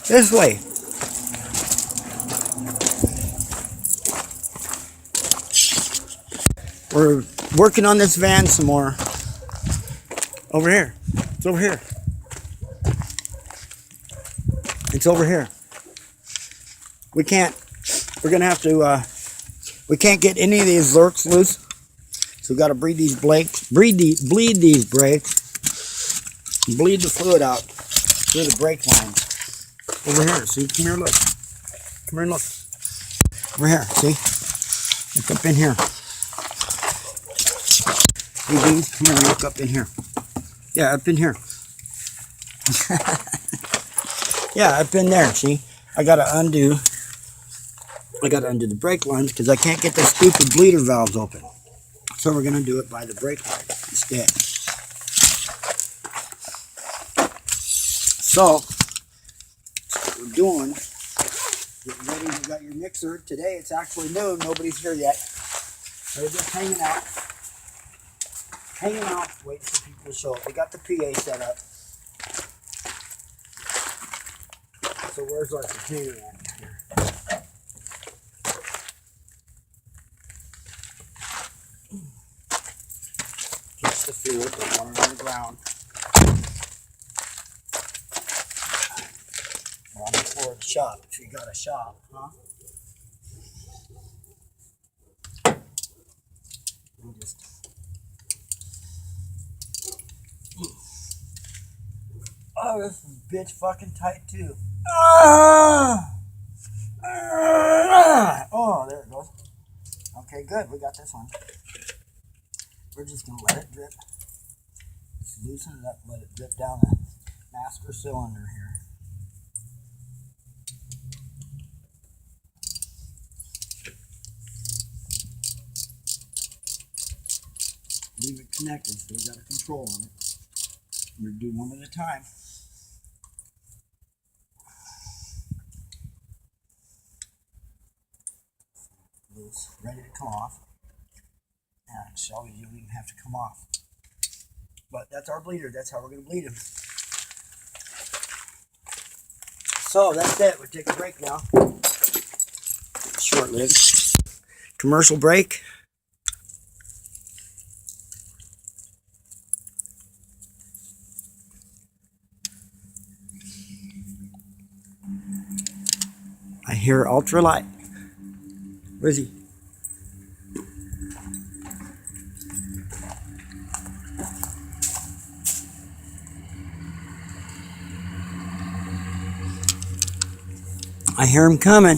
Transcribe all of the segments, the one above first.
This way. We're working on this van some more. Over here. It's over here. It's over here. We're gonna have to, we can't get any of these lurks loose. So we've got to bleed these brakes, bleed these brakes, bleed the fluid out through the brake lines. Over here, see, come here, look. Come here and look. Over here, see? Look up in here. Hey, beans, come here and look up in here. Yeah, up in here. Yeah, up in there, see? I gotta undo the brake lines because I can't get the stupid bleeder valves open. So we're gonna do it by the brake line instead. So what we're doing, getting ready. You got your mixer today. It's actually noon. Nobody's here yet. They're just hanging out, waiting for people to show up. We got the PA set up. So where's our container at here? Just the fluid, the water on the ground. On the floor of the shop, if you got a shop, huh? Oh, this is bitch fucking tight too. Oh, there it goes. Okay, good. We got this one. We're just gonna let it drip. Just loosen it up, let it drip down the master cylinder here. Leave it connected so we got a control on it. We're gonna do one at a time. Loose, ready to come off. And so you don't even have to come off. But that's our bleeder. That's how we're gonna bleed him. So that's it. We'll take a break now. Short-lived commercial break. I hear ultralight. Where is he? I hear him coming.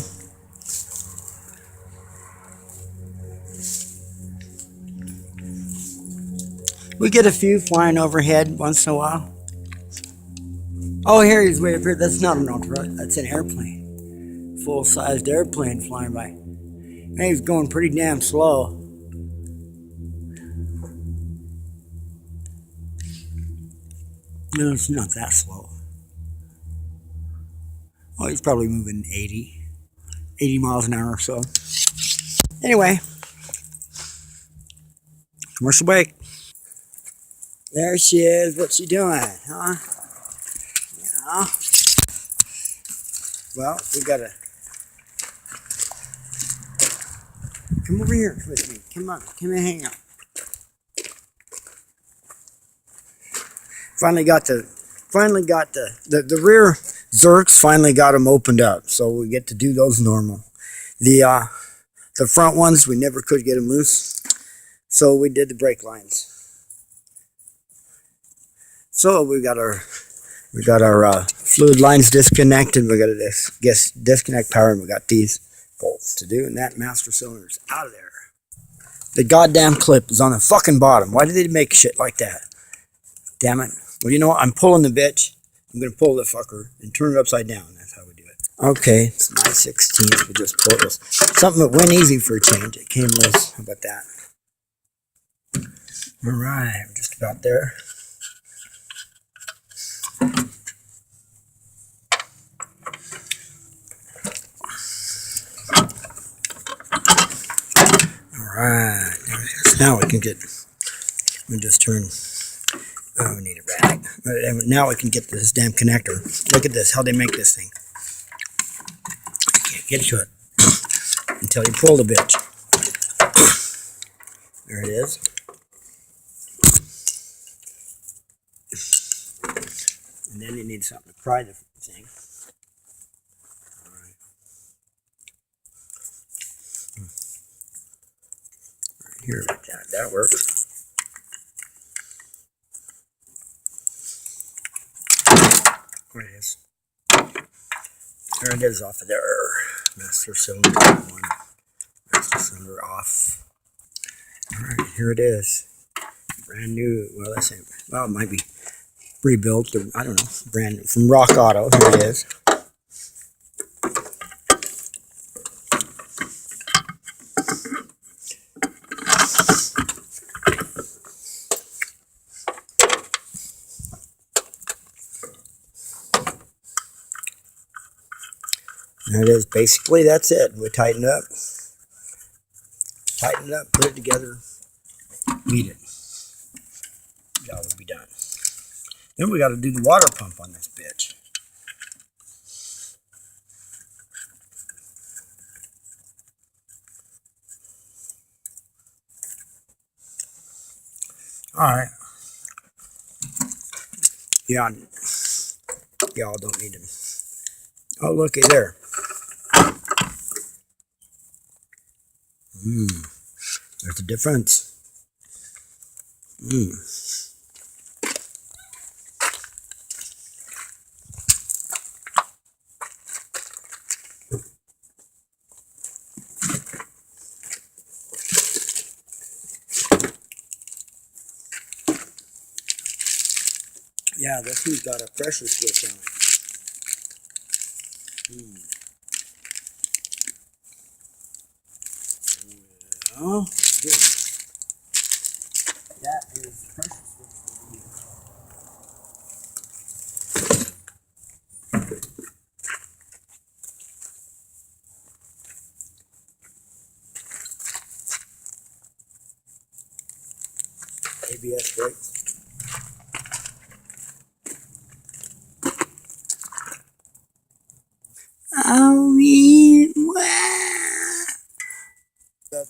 We get a few flying overhead once in a while. Oh, here he's way up here. That's not an ultralight. That's an airplane. Full-sized airplane flying by. And he's going pretty damn slow. No, it's not that slow. Oh, he's probably moving 80 miles an hour or so. Anyway, commercial break. There she is. What's she doing, huh? Yeah. Well, we gotta come over here with me. Come on, come and hang out. Finally got the rear Zerks. Finally got them opened up, so we get to do those normal. The front ones we never could get them loose, so we did the brake lines. So we got our fluid lines disconnected. We got a disconnect power, and we got these bolts to do, and that master cylinder's out of there. The goddamn clip is on the fucking bottom. Why did they make shit like that? Damn it. Well, you know what? I'm pulling the bitch. I'm going to pull the fucker and turn it upside down. That's how we do it. Okay, it's my 16th. We just pulled this. Something that went easy for a change. It came loose. How about that? All right, we're just about there. Alright, now we can get, we just turn, oh, we need a rag. Now we can get this damn connector. Look at this, how they make this thing. Get to it until you pull the bitch. There it is. And then you need something to pry the thing. All right. Right here, that works. There it is. There it is off of there. Master cylinder one. Master cylinder off. All right, here it is. Brand new. Well, let's say, well, it might be rebuilt. Or, I don't know. Brand new from Rock Auto. Here it is. There it is. Basically, that's it. We tighten it up, put it together, beat it. Job will be done. Then we got to do the water pump on this bitch. All right. Yeah, y'all don't need them. Oh, looky there. There's a difference. Yeah, this one's got a pressure switch on it. Oh, good. That is the pressure switch. ABS brakes.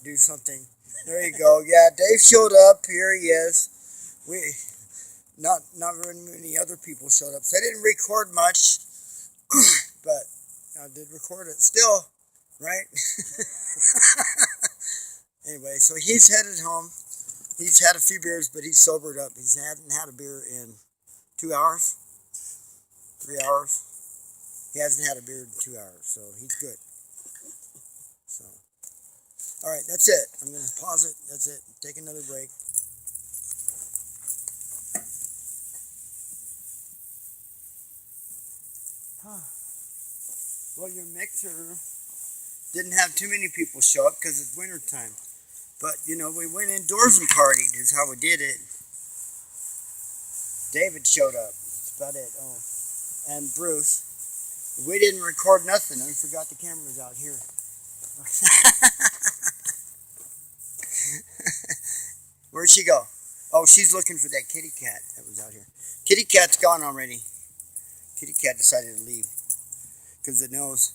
Do something. There you go. Yeah, Dave showed up. Here he is. Not very many other people showed up. So I didn't record much, but I did record it still, right? Anyway, so he's headed home. He's had a few beers, but he's sobered up. He hadn't had a beer in 2 hours, 3 hours. He hasn't had a beer in 2 hours, so he's good. So, all right, that's it. I'm going to pause it. That's it. Take another break. Well, your mixer didn't have too many people show up because it's winter time. But, you know, we went indoors and partied is how we did it. David showed up. That's about it. Oh, and Bruce. We didn't record nothing. I forgot the cameras out here. Where'd she go? Oh, she's looking for that kitty cat that was out here. Kitty cat's gone already. Kitty cat decided to leave because it knows.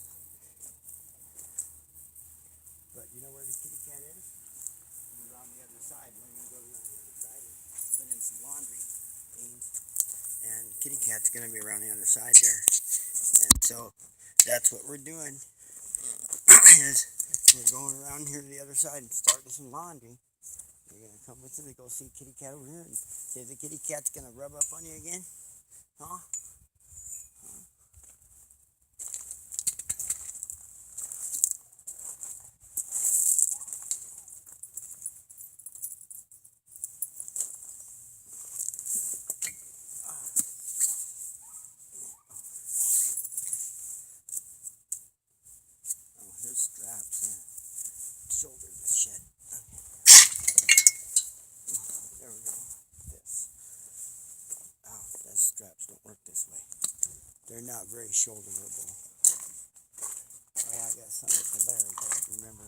But you know where the kitty cat is? Around the other side. We're going to go around the other side and put in some laundry things. And kitty cat's going to be around the other side there. And so that's what we're doing. Is we're going around here to the other side and starting some laundry. You're going to come with me, go see kitty cat over here and see if the kitty cat's going to rub up on you again? Huh? Oh, here's straps. Shoulder this shit. There we go. This. Oh, those straps don't work this way. They're not very shoulderable. Oh, yeah, I got something for Larry, but I remember.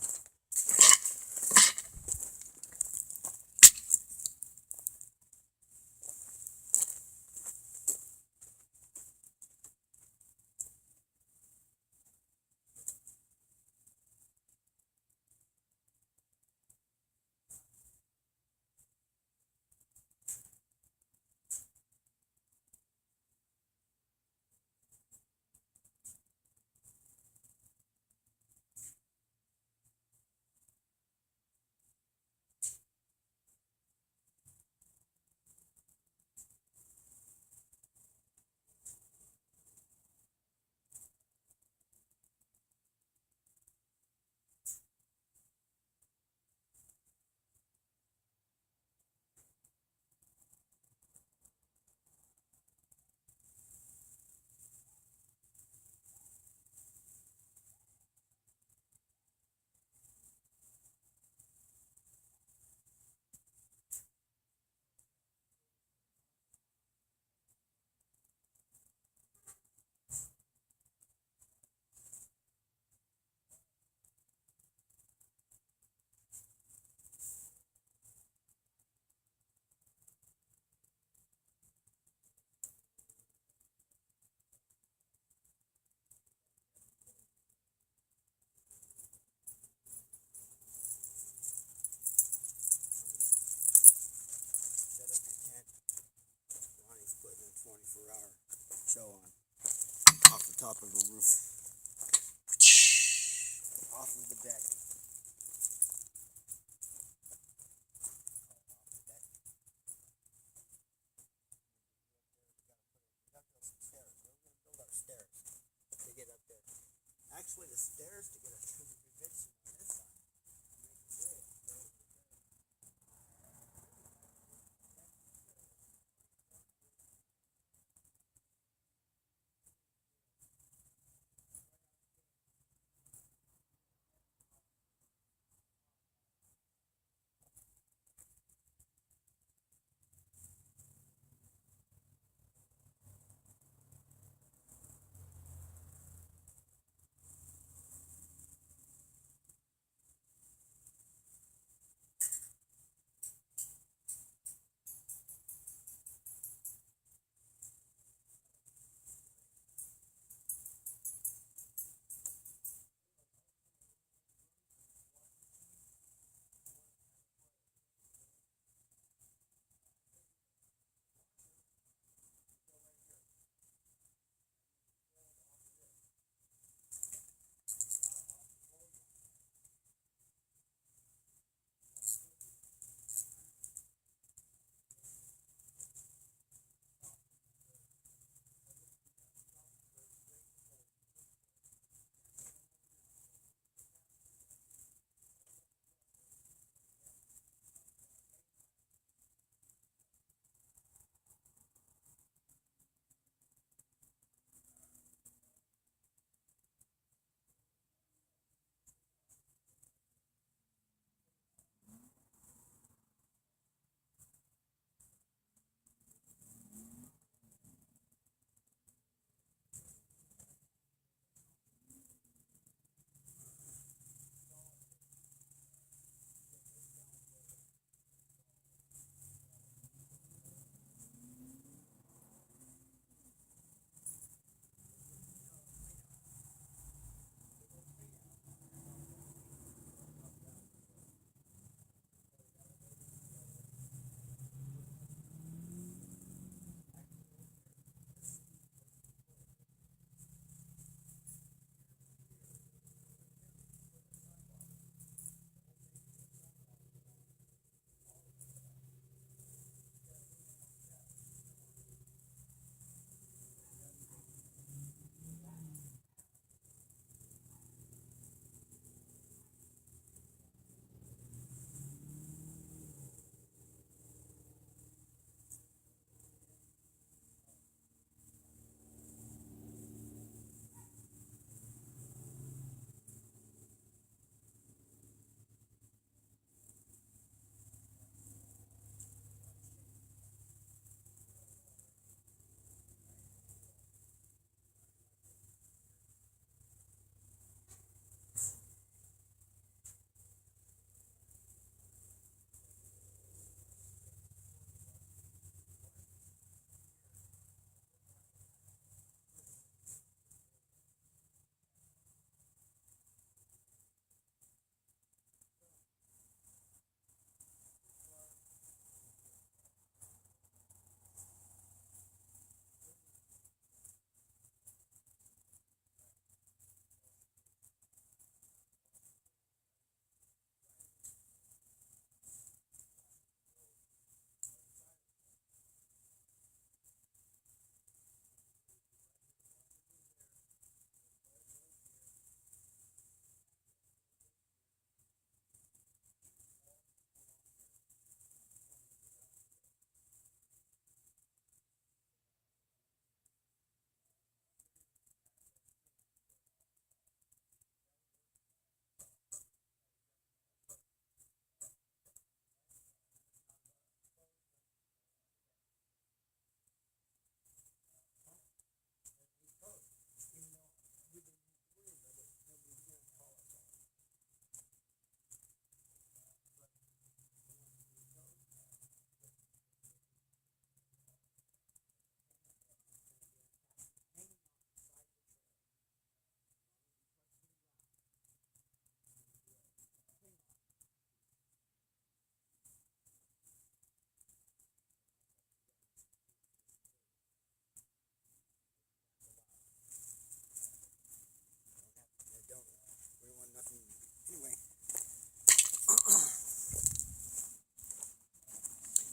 show on off the top of a roof, off of the deck. To get up there. Actually, the stairs to get up there would be bitching on this side.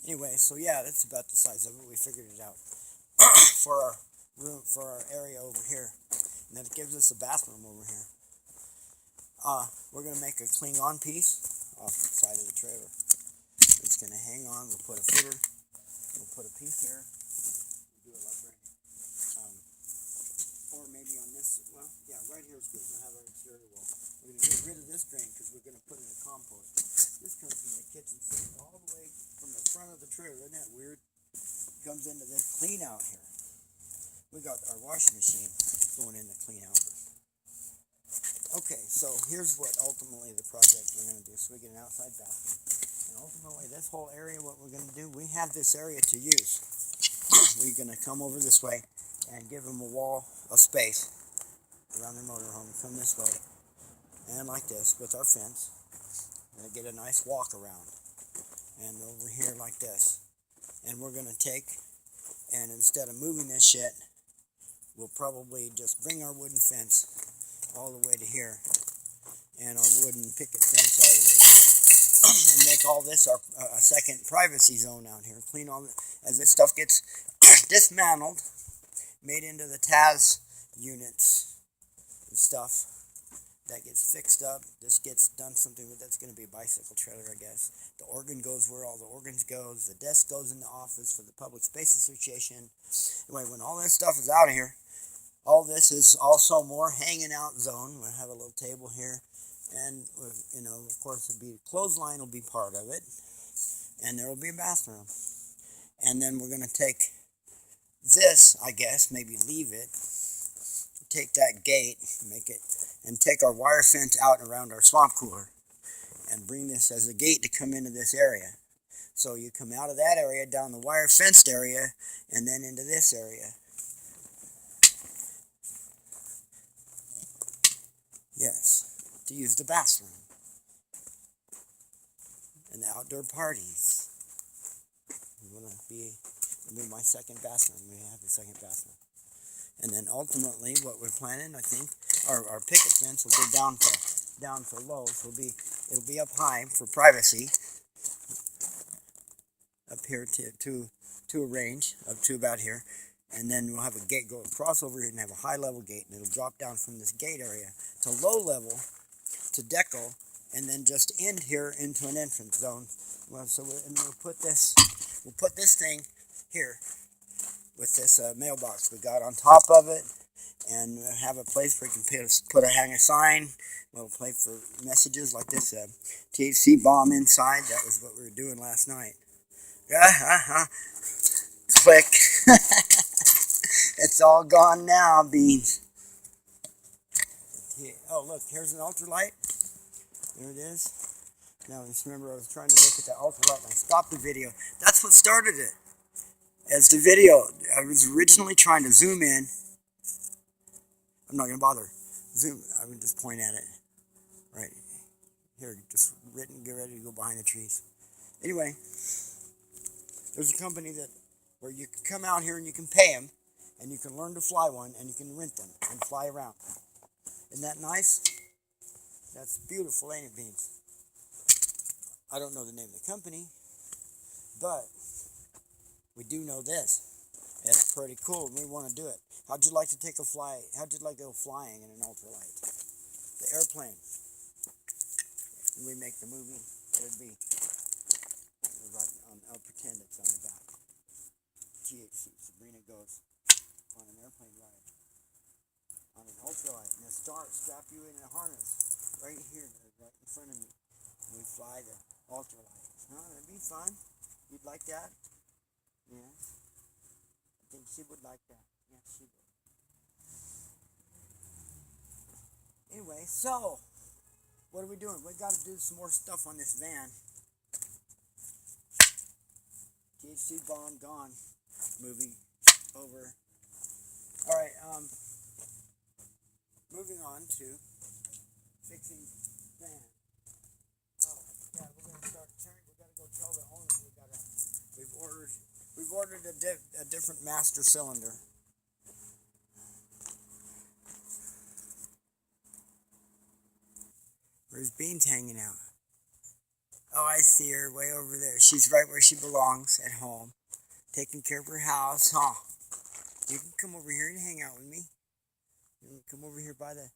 Anyway, so yeah, that's about the size of it. We figured it out for our room, for our area over here, and then it gives us a bathroom over here. We're gonna make a cling on piece off the side of the trailer. It's gonna hang on. We'll put a footer. We'll put a piece here. We'll do it like right here. Or maybe on this. Well, yeah, right here is good. We'll have our exterior wall. We're gonna get rid of this drain because we're gonna put in a compost. This comes from the kitchen sink all the way from the front of the trailer. Isn't that weird? It comes into this clean out here. We got our washing machine going in the clean out. Okay, so here's what ultimately the project we're going to do. So we get an outside bathroom. And ultimately this whole area, what we're going to do, we have this area to use. We're going to come over this way and give them a wall of space around their motorhome. Come this way. And like this with our fence. And get a nice walk around. And over here like this. And we're going to take, and instead of moving this shit, we'll probably just bring our wooden fence all the way to here, and our wooden picket fence all the way to here, and make all this our a second privacy zone out here. Clean all as this stuff gets dismantled, made into the TAS units and stuff. That gets fixed up. This gets done something with. That's going to be a bicycle trailer, I guess. The organ goes where all the organs goes. The desk goes in the office for the Public Space Association. Anyway, when all this stuff is out of here. All this is also more hanging out zone. We'll have a little table here. And, you know, of course, the clothesline will be part of it. And there will be a bathroom. And then we're going to take this, I guess, maybe leave it. Take that gate, make it, and take our wire fence out around our swamp cooler. And bring this as a gate to come into this area. So you come out of that area, down the wire fenced area, and then into this area. Yes, to use the bathroom and the outdoor parties. It'll be my second bathroom. We have the second bathroom. And then ultimately what we're planning, I think, our picket fence will go down for low. So it'll be up high for privacy. Up here to a range up to about here. And then we'll have a gate go across over here and have a high level gate, and it'll drop down from this gate area to low level to deco, and then just end here into an entrance zone. Well, so we'll put this thing here with this mailbox we got on top of it, and we'll have a place where you can hang a sign. We'll play for messages like this THC bomb inside. That was what we were doing last night. Click. It's all gone now, Beans. Oh, look, here's an ultralight. There it is. Now, just remember, I was trying to look at that ultralight and I stopped the video. That's what started it. As the video, I was originally trying to zoom in. I'm not going to bother. Zoom. I would just point at it. Right here, just get ready to go behind the trees. Anyway, there's a company where you can come out here and you can pay them. And you can learn to fly one, and you can rent them and fly around. Isn't that nice? That's beautiful, ain't it, Beans? I don't know the name of the company, but we do know this. It's pretty cool, and we want to do it. How'd you like to take a fly? How'd you like to go flying in an ultralight? The airplane. When we make the movie, it'll be right on. I'll pretend it's on the back. THC. Sabrina goes on an airplane ride on an ultralight, and a strap you in a harness right here, right in front of me. We fly the ultralight. Huh? That'd be fun. You'd like that? Yeah. I think she would like that. Yes, she would. Anyway, so what are we doing? We got to do some more stuff on this van. THC bomb gone. Movie over. All right, moving on to fixing van. Oh, yeah, we're gonna start turning. We gotta go tell the owner we've ordered a different master cylinder. Where's Beans hanging out? Oh, I see her way over there. She's right where she belongs, at home, taking care of her house, huh? You can come over here and hang out with me. You can come over here by the...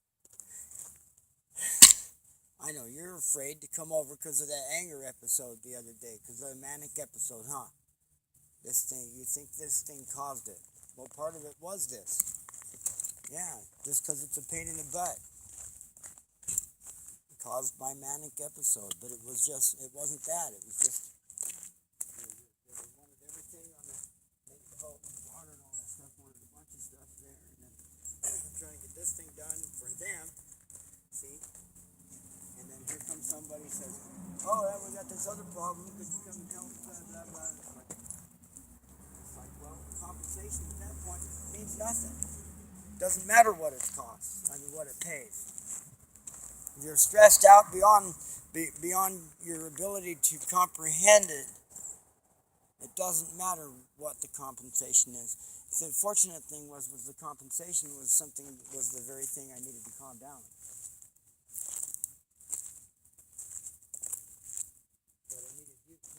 I know, you're afraid to come over because of that anger episode the other day, because of the manic episode, huh? This thing, you think this thing caused it. Well, part of it was this. Yeah, just because it's a pain in the butt. It caused my manic episode, but it was just, it wasn't that. It was just, they wanted everything on the water and all that stuff, wanted a bunch of stuff there, and then I'm trying to get this thing done for them, see? And then here comes somebody and says, oh, yeah, we got this other problem, could you come and help, blah, blah, blah. It's like, well, compensation at that point means nothing. Doesn't matter what it costs, I mean what it pays. If you're stressed out beyond your ability to comprehend it, it doesn't matter what the compensation is. The fortunate thing was the compensation was the very thing I needed to calm down. But I needed you to,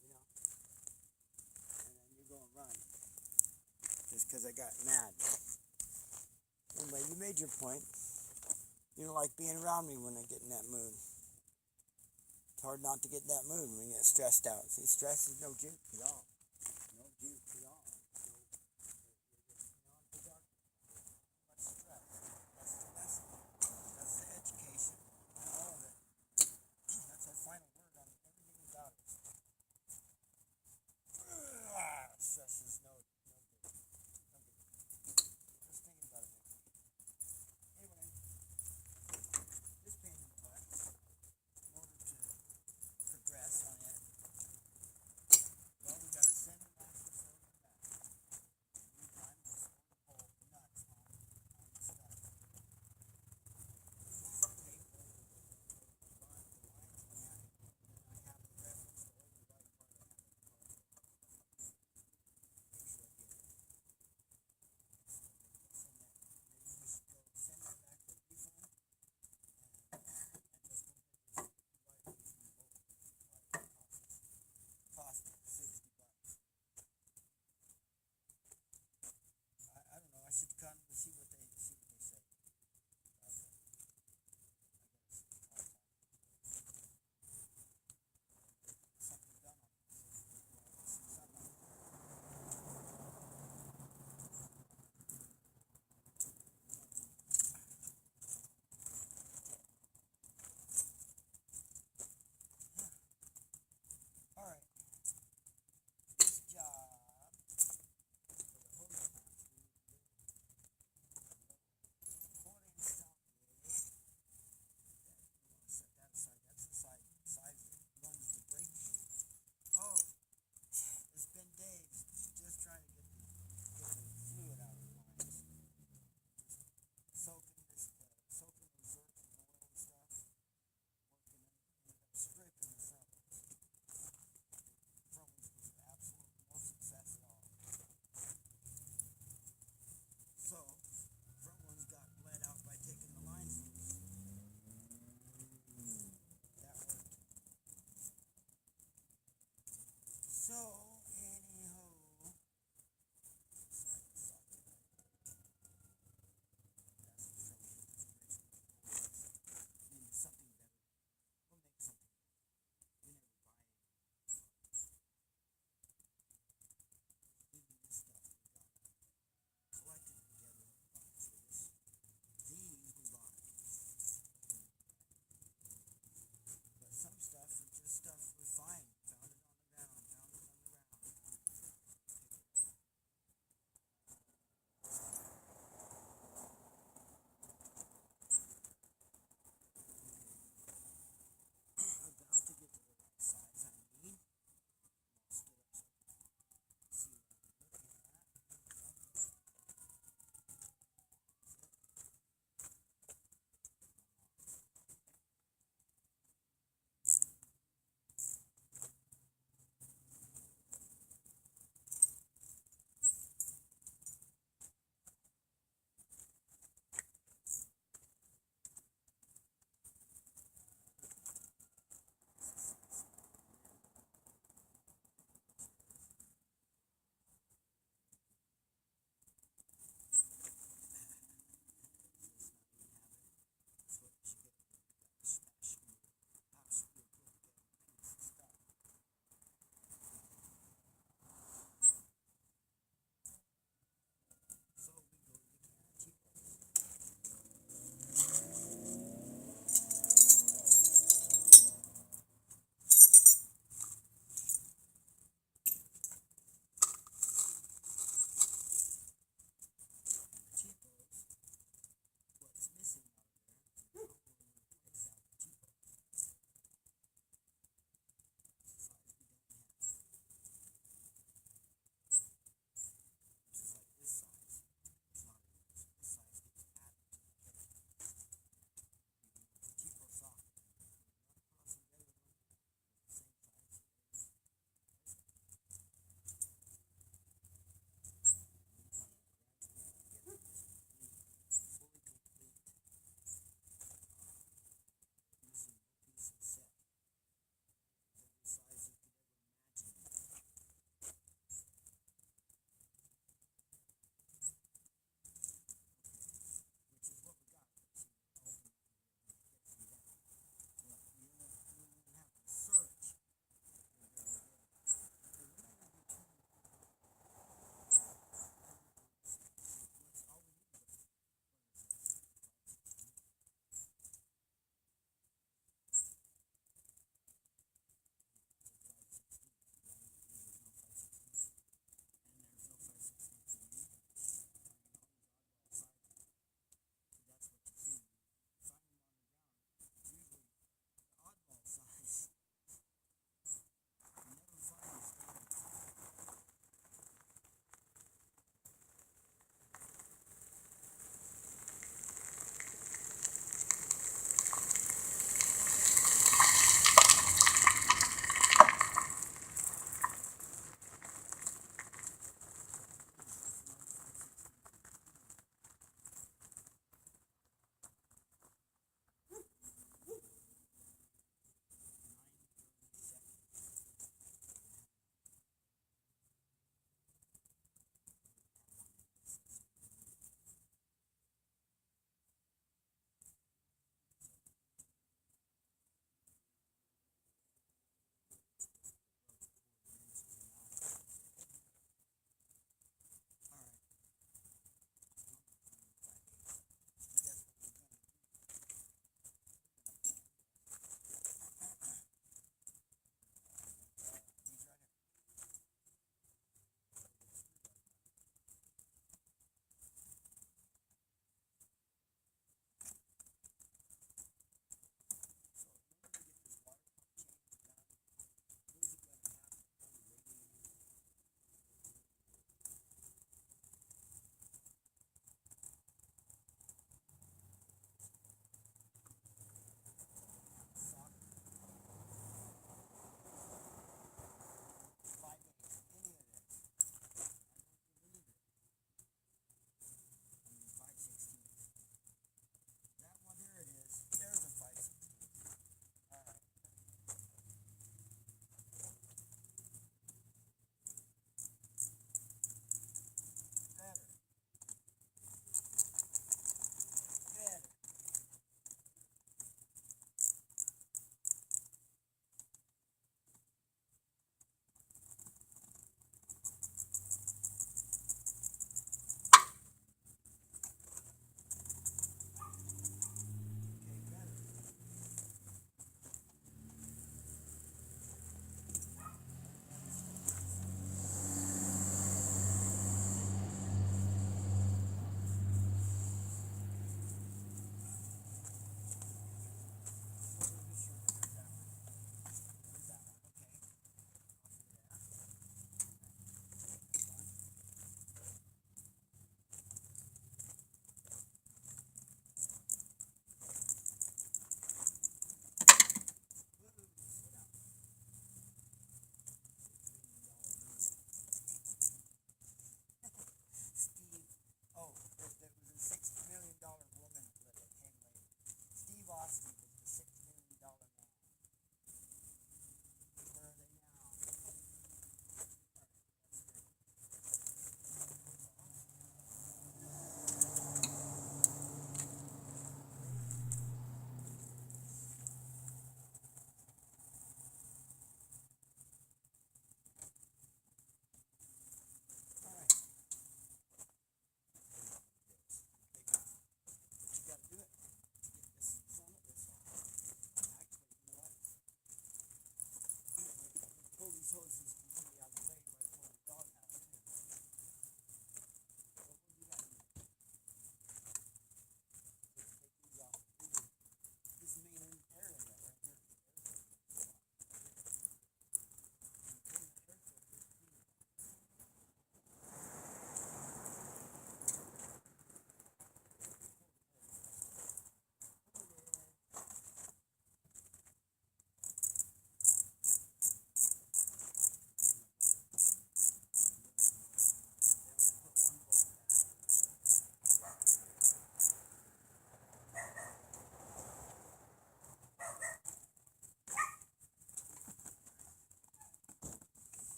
you know, and then you go and run. Just because I got mad. Anyway, you made your point. You don't like being around me when I get in that mood. It's hard not to get in that mood when you get stressed out. See, stress is no juke at all. No juke at all. That's the education and all of it. That's our final word on everything about it. Stress is no good. Just thinking about it. Anyway, this pain in the butt, in order to progress on it, well, we got to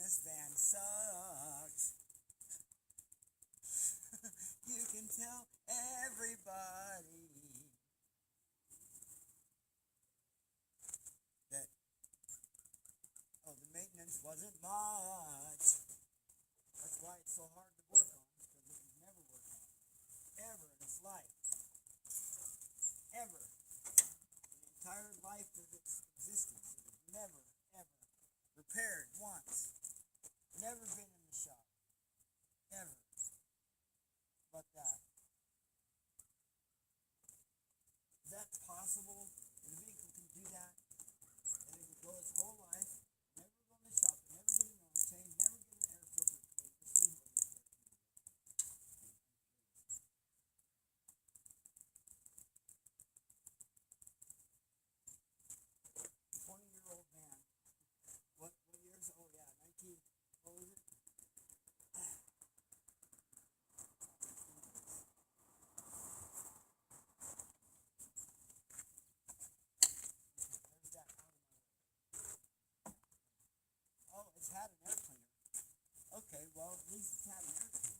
this van sucks. You can tell everybody that, oh, the maintenance wasn't much. That's why it's so hard to work on, because it was never worked on. Ever in its life. Ever. The entire life of its existence. It was never, ever repaired once. Never been in the shop. Ever. But that. Is that possible? That a vehicle can do that? That it would go its whole life, never go in the shop, never get an oil change, never get an air filter cleaned, just leave it with it. 20-year-old man. What years? Oh yeah, 19. What was it? There's that out of my way. Oh, it's had an air cleaner. Okay, well at least it's had an air cleaner.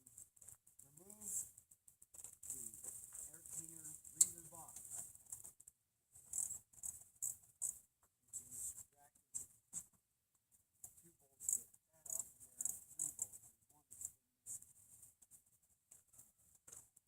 Alright, next remove the air cleaner breather box, which is extracting 2 bolts, get that off of there, 3 bolts. There's one that's been missing.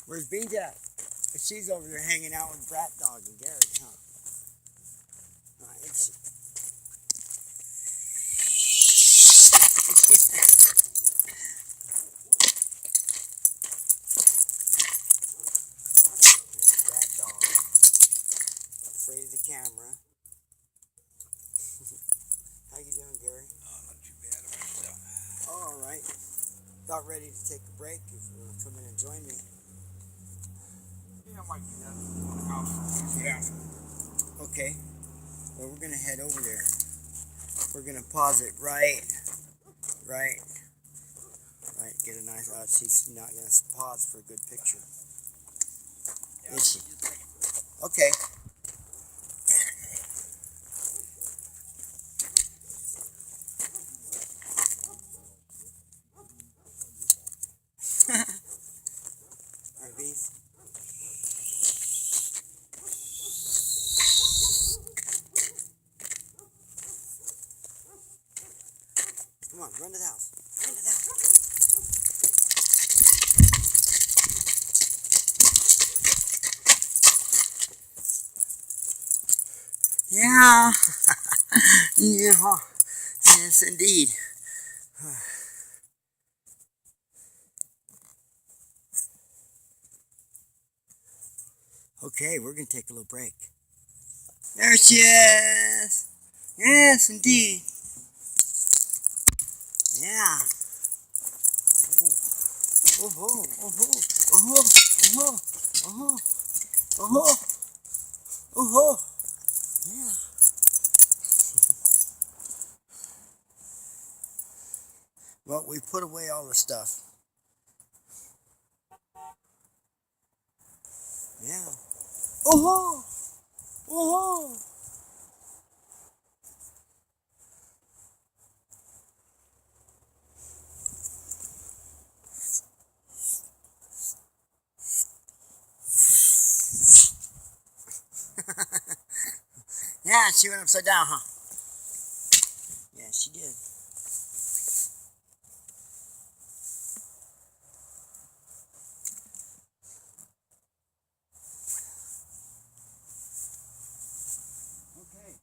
Where's Beans at? She's over there hanging out with Brat Dog and Gary, huh? It's Brat Dog. Afraid of the camera. How you doing, Gary? Oh, not too bad of myself. Oh, all right. Got ready to take a break. If you want to come in and join me. Yeah, I might do that. On the house. Yeah. Okay. Well, we're gonna head over there. We're gonna pause it right. Get a nice. She's not gonna pause for a good picture. Yeah, Is she? just like it. Okay. All right, Beans. Come on, run to the house. Run to the house. Yeah. Yeah. Yes, indeed. Okay, we're gonna take a little break. There she is. Yes, indeed. Yeah. Oh, oh, oh, oh, oh, oh, oh, oh, oh, yeah. Well, we put away all the stuff. Yeah. Oh, oh, oh. Yeah, she went upside down, huh? Yeah, she did. Okay.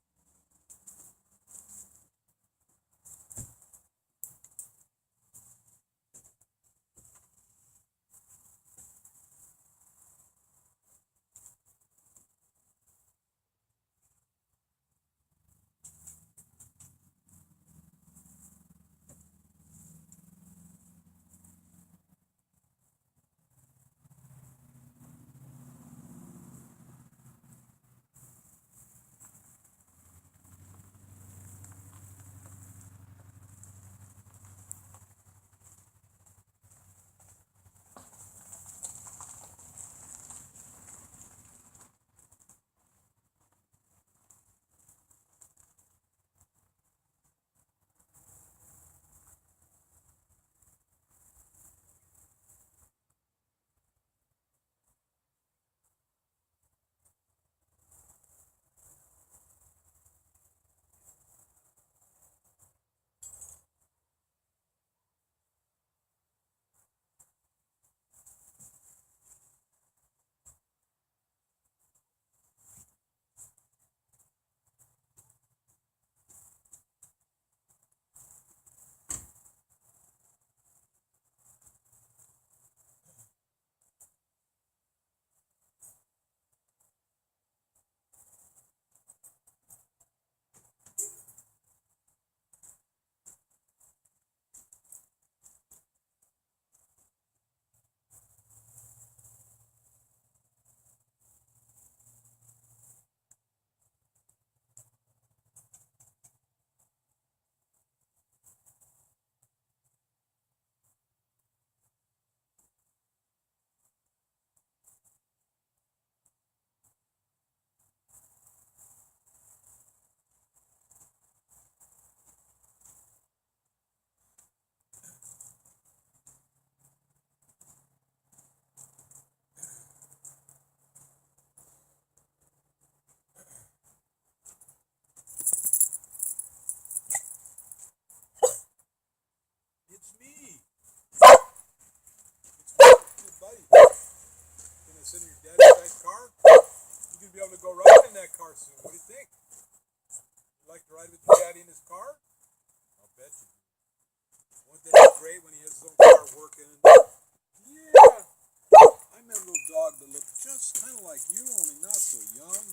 dog that looked just kind of like you, only not so young.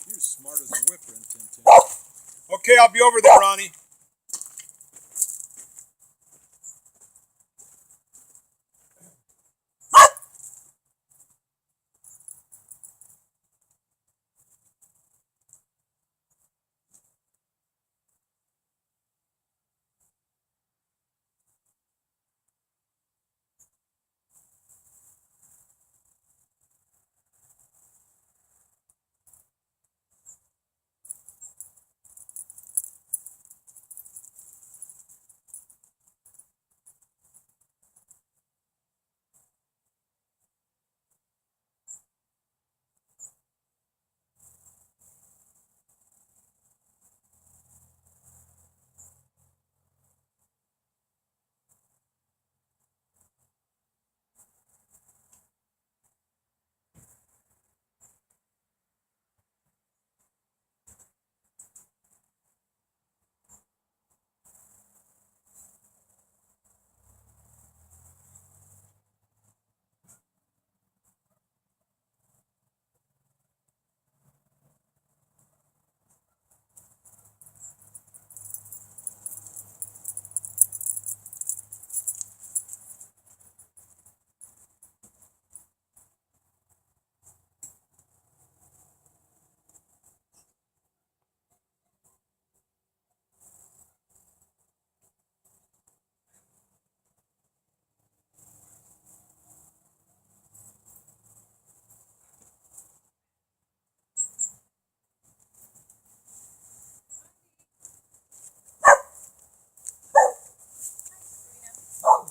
You're as smart as a whipper in Tintin. Okay, I'll be over there, Ronnie.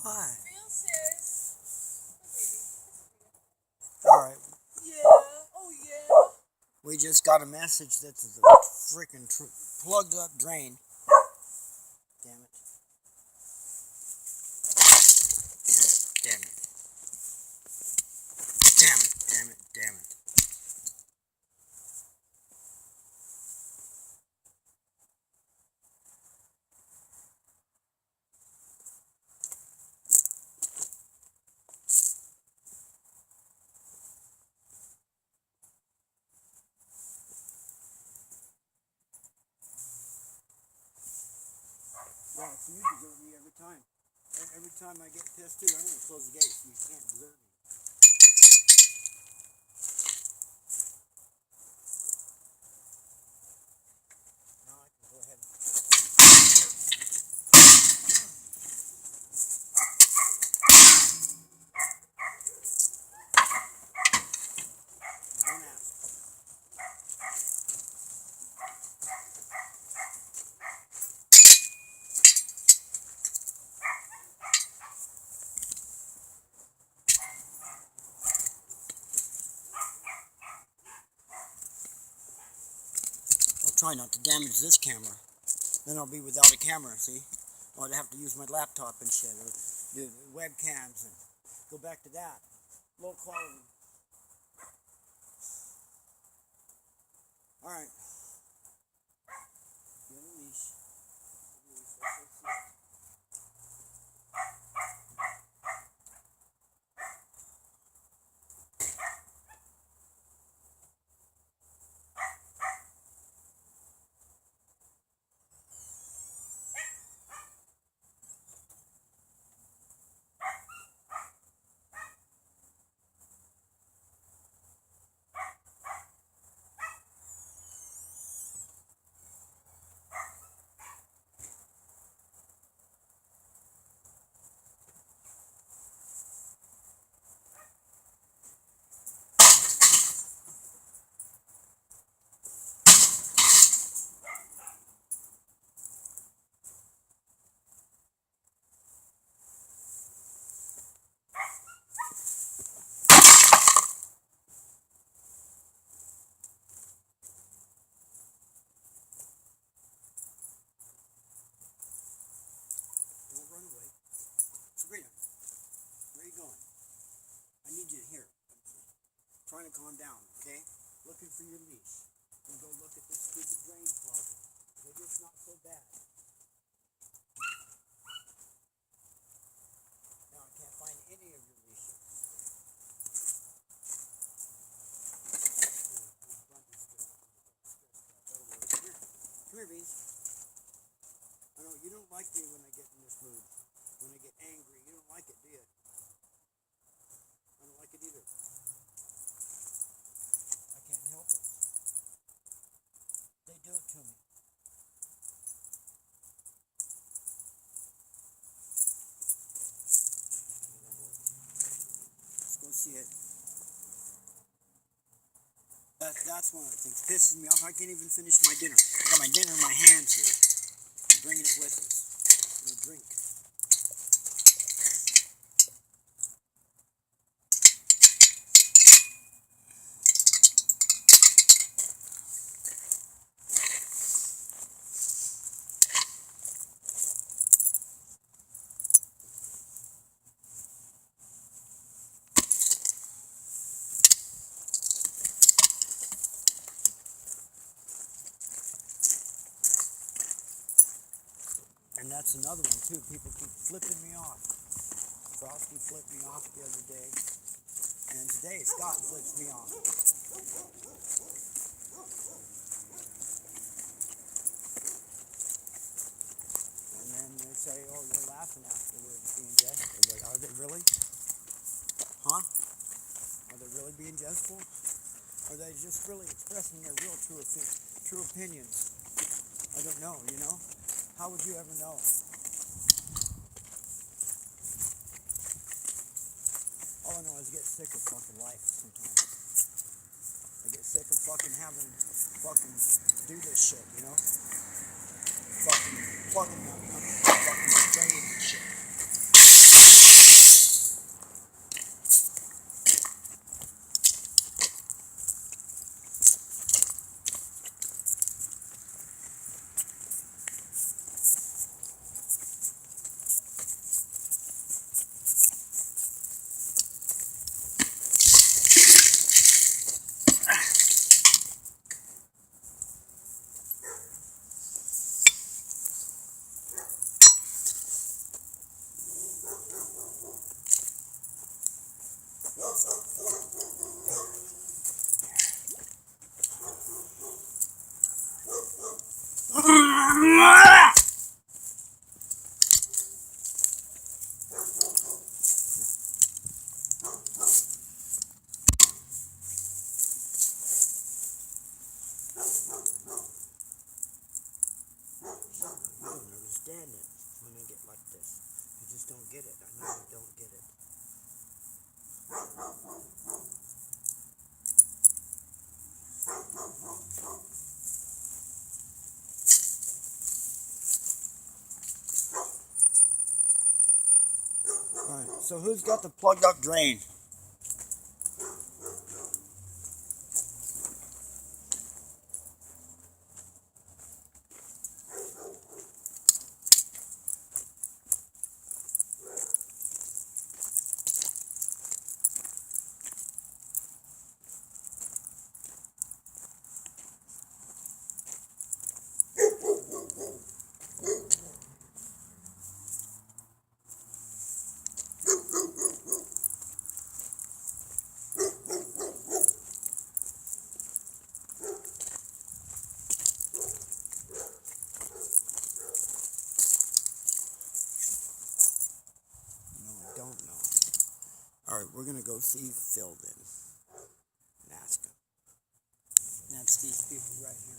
Hi. Real sis. All right. Yeah. Oh yeah. We just got a message that there's a freaking plugged up drain. Damn it. Damn it. Damn it. Damn it. Damn it. Yeah, so you desert me every time. Every time I get pissed too, I'm going to close the gate. You can't desert me. Now I can go ahead and... Don't ask. I'll try not to damage this camera. Then I'll be without a camera, see? I'd have to use my laptop and shit, or do webcams and go back to that. Low quality. Alright. Get a leash. Don't run away. Sabrina, where are you going? I need you here. I'm trying to calm down, okay? Looking for your leash. And go look at this stupid drain closet. Maybe it's not so bad. Now I can't find any of your leashes. see it. That's one of the things that pisses me off. I can't even finish my dinner. I got my dinner in my hands here. I'm bringing it with us. I'm gonna drink. And that's another one too. People keep flipping me off. Frosty flipped me off the other day. And today Scott flips me off. And then they say, oh, you're laughing afterwards being jestful. But are they really? Huh? Are they really being jestful? Are they just really expressing their real true opinions? I don't know, you know? How would you ever know? All I know is I get sick of fucking life sometimes. I get sick of fucking having fucking do this shit, you know? Fucking plugging up fucking brain and shit. I don't understand it when I get like this. I just don't get it. I know I don't get it. Alright, so who's got the plugged up drain? No, I don't know. Alright, we're gonna go see Phil then and ask him. And that's these people right here.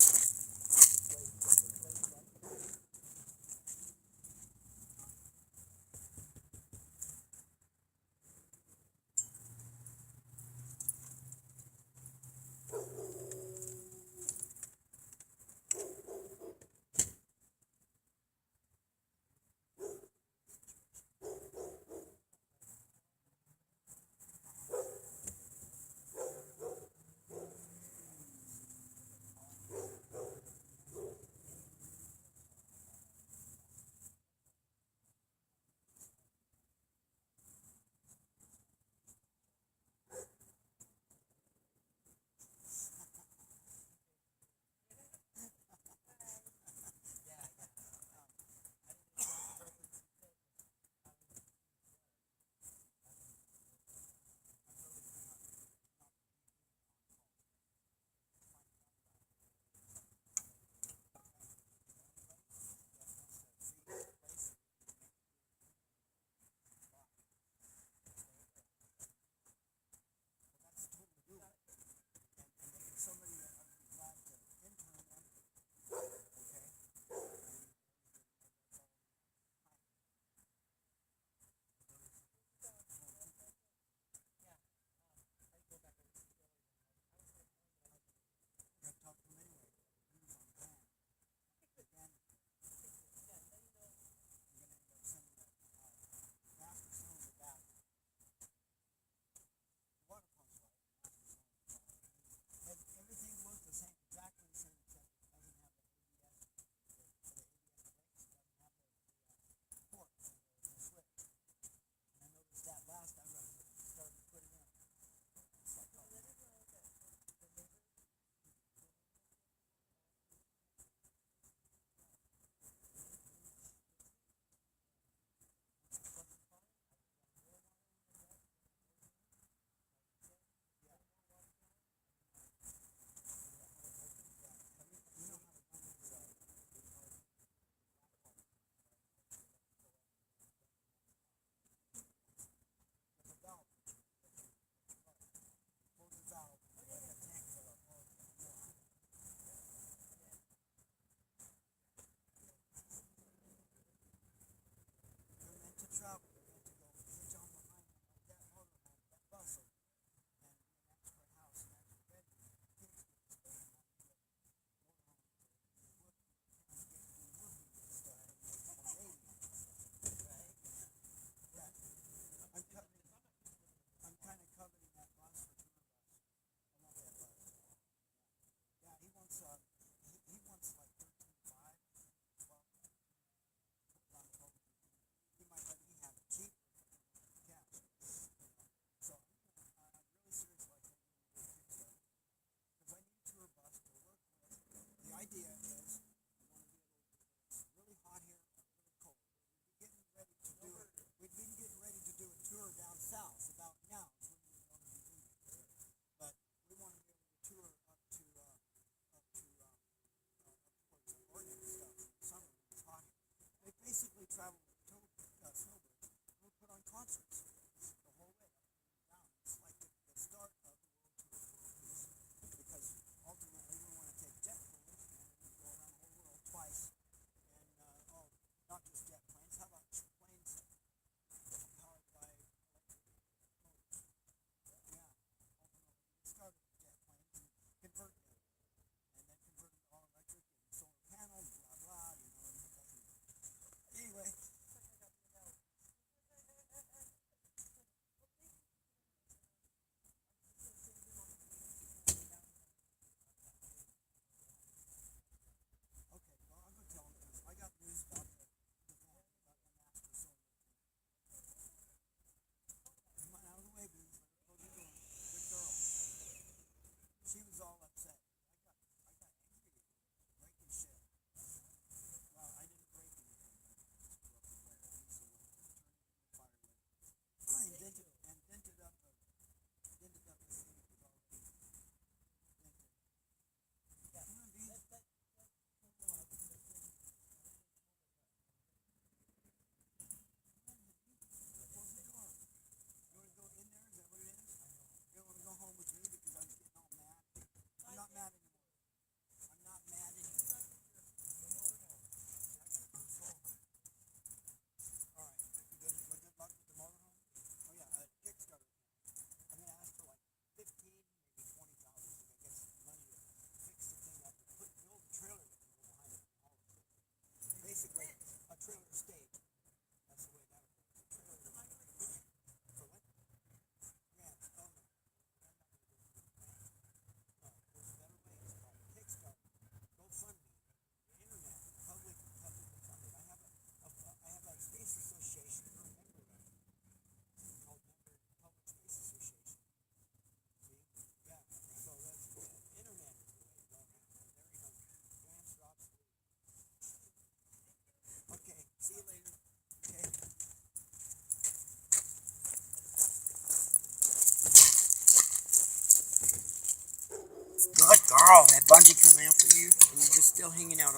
Girl, that bungee coming out for you, and you're just still hanging out.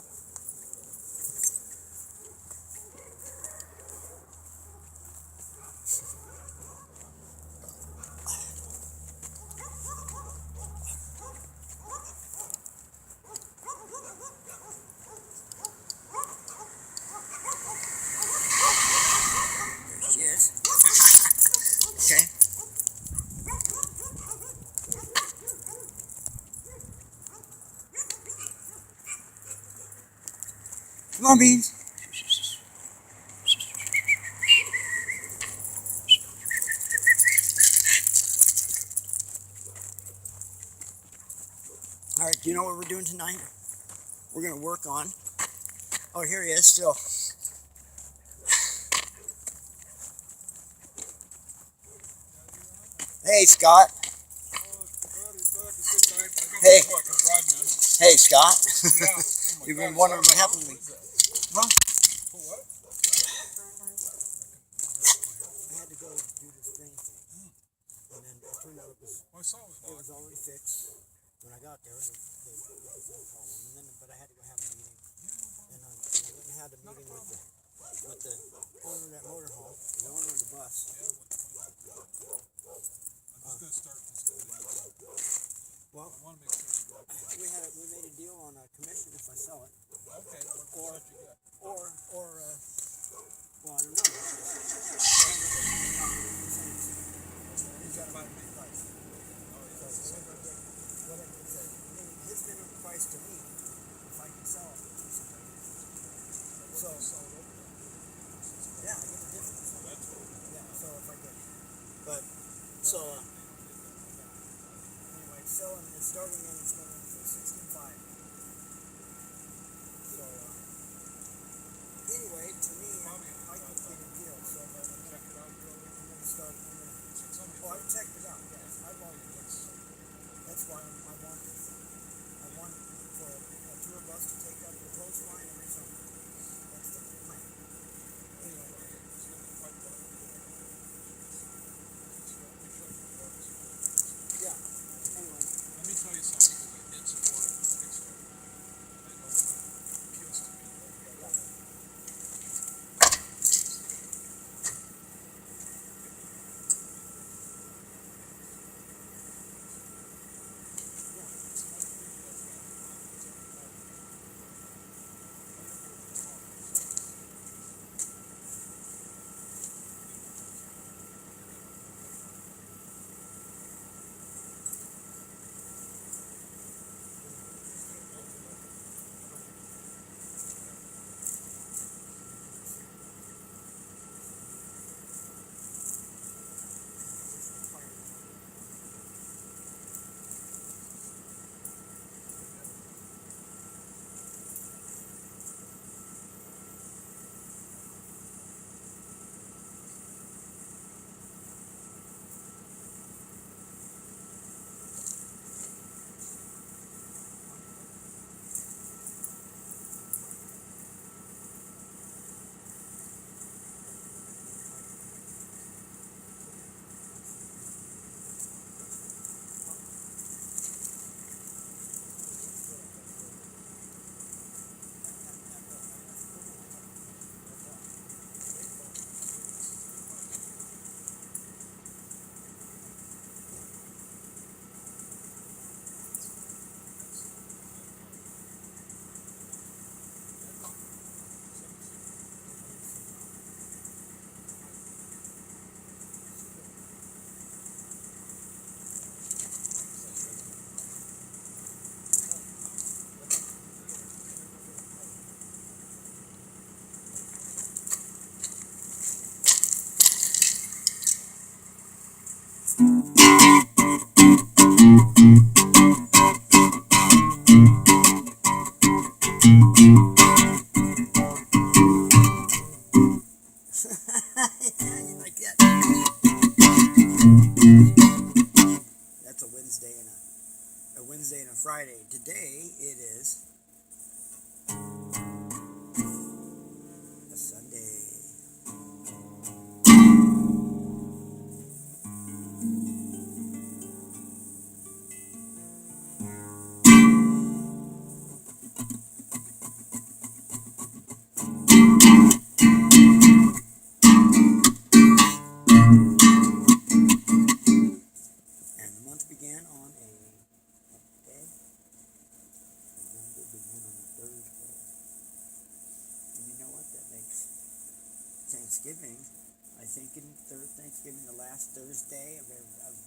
There she is. Okay. Come on, Beans. All right, do you know what we're doing tonight? We're going to work on. Oh, here he is still. Hey, Scott. Hey. Hey, Scott. You've been wondering what happened to me. Huh? I had to go do this drain thing. And then it turned out it was already fixed. When I got there, it was no problem. And then, but I had to go have a meeting. And I went and had a meeting with the owner of that motorhome, the owner of the bus. Well, we made a deal on a commission if I sell it. Okay. Or well, I don't know. He's got a minimum price. So whatever it says, his minimum price to me, if I can sell it, so yeah, I get the difference. Yeah, so if I get, but so anyway, selling it's starting and it's going for 65. So anyway, to me, I could get a deal. So I'm gonna start. Oh, I checked it out. Yes, I've already checked it out. That's why I want this. I want for a tour bus to take up the coastline and return. That's the plan. Anyway. Yeah. Anyway. Let me tell you something. I did support it. I know it appeals to me. You like that? That's a Wednesday and a Friday. Today it is a Sunday. Thanksgiving the last Thursday of November.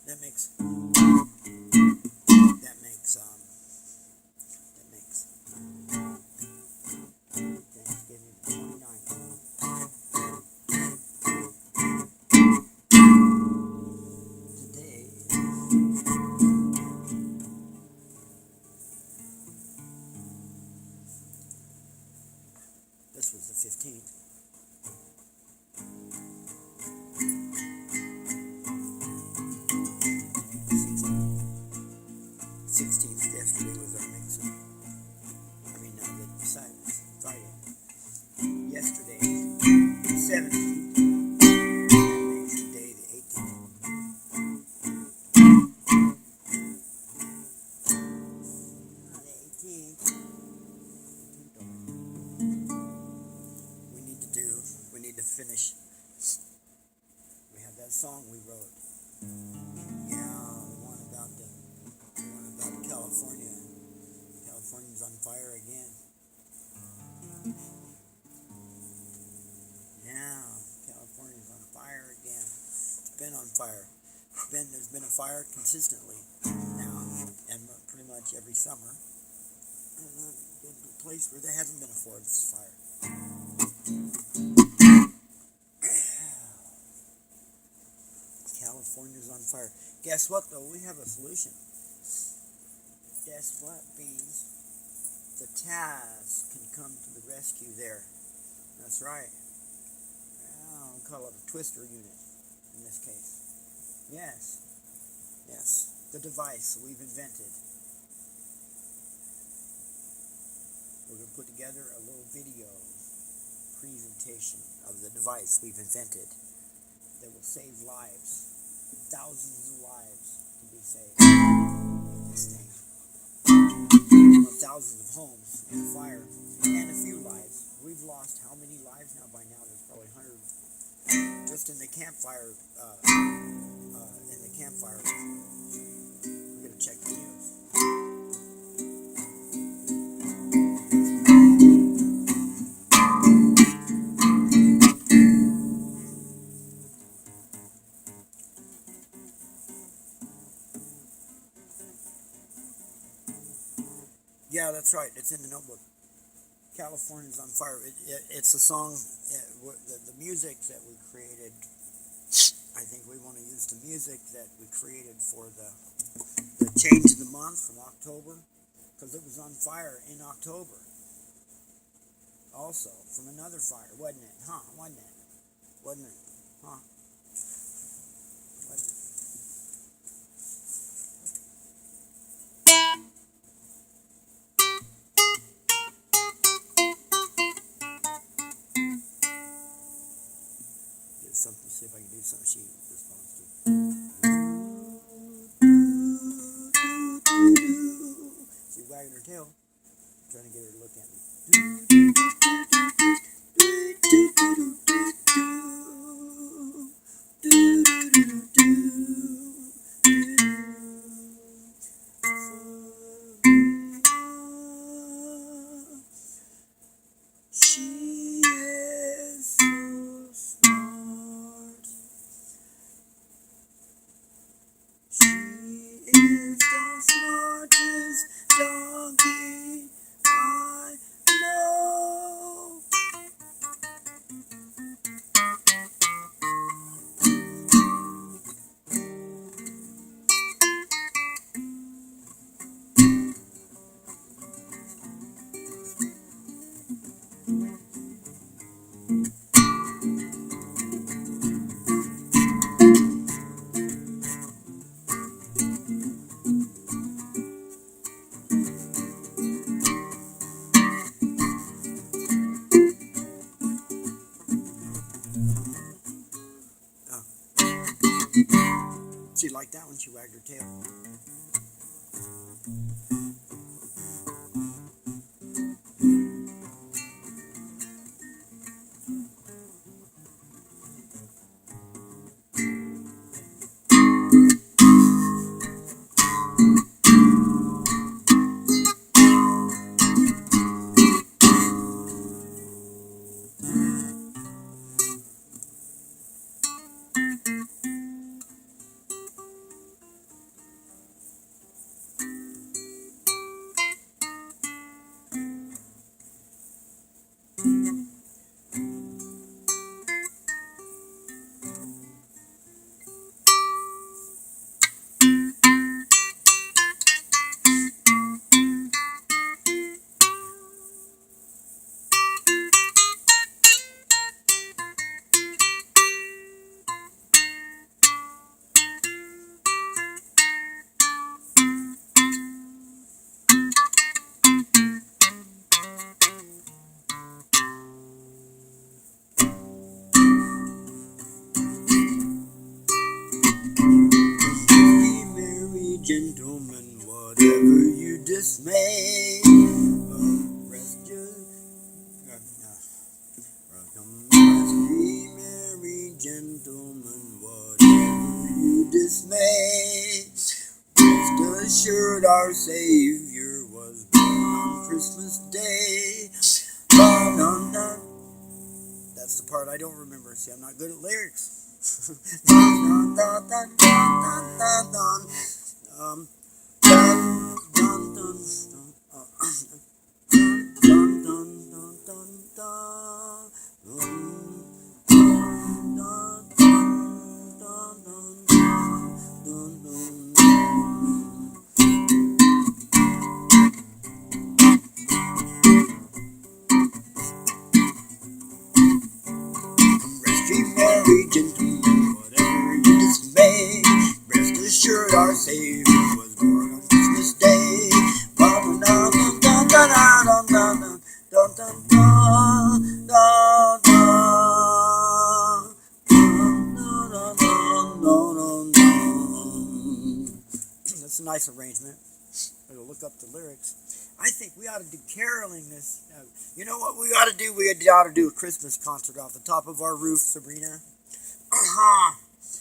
That makes that makes Thanksgiving the 29th. Today this was the 15th. 16th yesterday was our mix-up. The Friday. Yesterday, 17th. That makes today the 18th. On the 18th, we need to finish. We have that song we wrote. Yeah, the one about California. California's on fire again. Yeah, California's on fire again. It's been on fire. There's been a fire consistently now, and pretty much every summer. Been a place where there hasn't been a forest fire. California's on fire. Guess what, though? We have a solution. Guess what, bees? The Taz can come to the rescue there. That's right. I'll call it a twister unit in this case. Yes. The device we've invented. We're going to put together a little video presentation of the device we've invented that will save lives. Thousands of lives to be saved with this thing. Thousands of homes in a fire, and a few lives. We've lost how many lives now? By now, there's probably 100 just in the campfire. We're gonna check the news. Yeah, that's right. It's in the notebook. California's on fire. It's a song. The music that we created. I think we want to use the music that we created for the change of the month from October, because it was on fire in October. Also, from another fire, wasn't it? Wasn't it? Wasn't it? Wasn't it? Something, see if I can do something she responds to. She's wagging her tail, trying to get her to look at me. She is so smart. She is the smartest donkey I know. She liked that one. She wagged her tail. Be merry, gentlemen, whatever you dismay. Rest your be merry, gentlemen, whatever you dismay. Rest assured, our Savior was born on Christmas Day. Dun, dun, dun. That's the part I don't remember. See, I'm not good at lyrics. Dun, dun, dun, dun, dun, dun, dun. Dun, dun, dun, dun, dun, dun, dun, dun, dun, Rest ye merry, gentlemen, whatever you dismay. Rest assured, our Savior was born on Christmas Day. Dun, dun, dun, dun, dun, dun, dun, dun, dun, dun, dun, dun. That's a nice arrangement. I'll look up the lyrics. I think we ought to do caroling this. You know what we ought to do? We ought to do a Christmas concert off the top of our roof, Sabrina.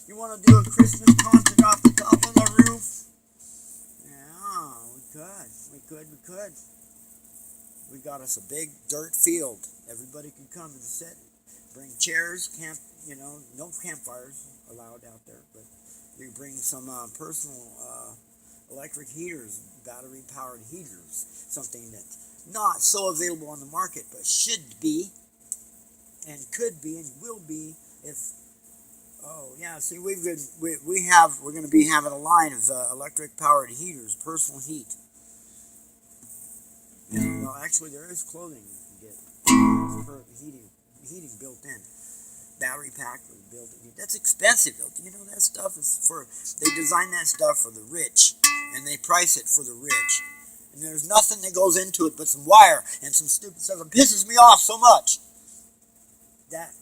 You want to do a Christmas concert off the top of the roof? Yeah, we could. We got us a big dirt field. Everybody can come and sit. Bring chairs, no campfires allowed out there, but you bring some personal electric heaters, battery-powered heaters, something that's not so available on the market, but should be, and could be, and will be if. Oh yeah, see, we're going to be having a line of electric-powered heaters, personal heat. Well, actually, there is clothing you can get for heating built in. Battery pack with built in. That's expensive though. You know that stuff is they design that stuff for the rich, and they price it for the rich. And there's nothing that goes into it but some wire and some stupid stuff. It pisses me off so much. That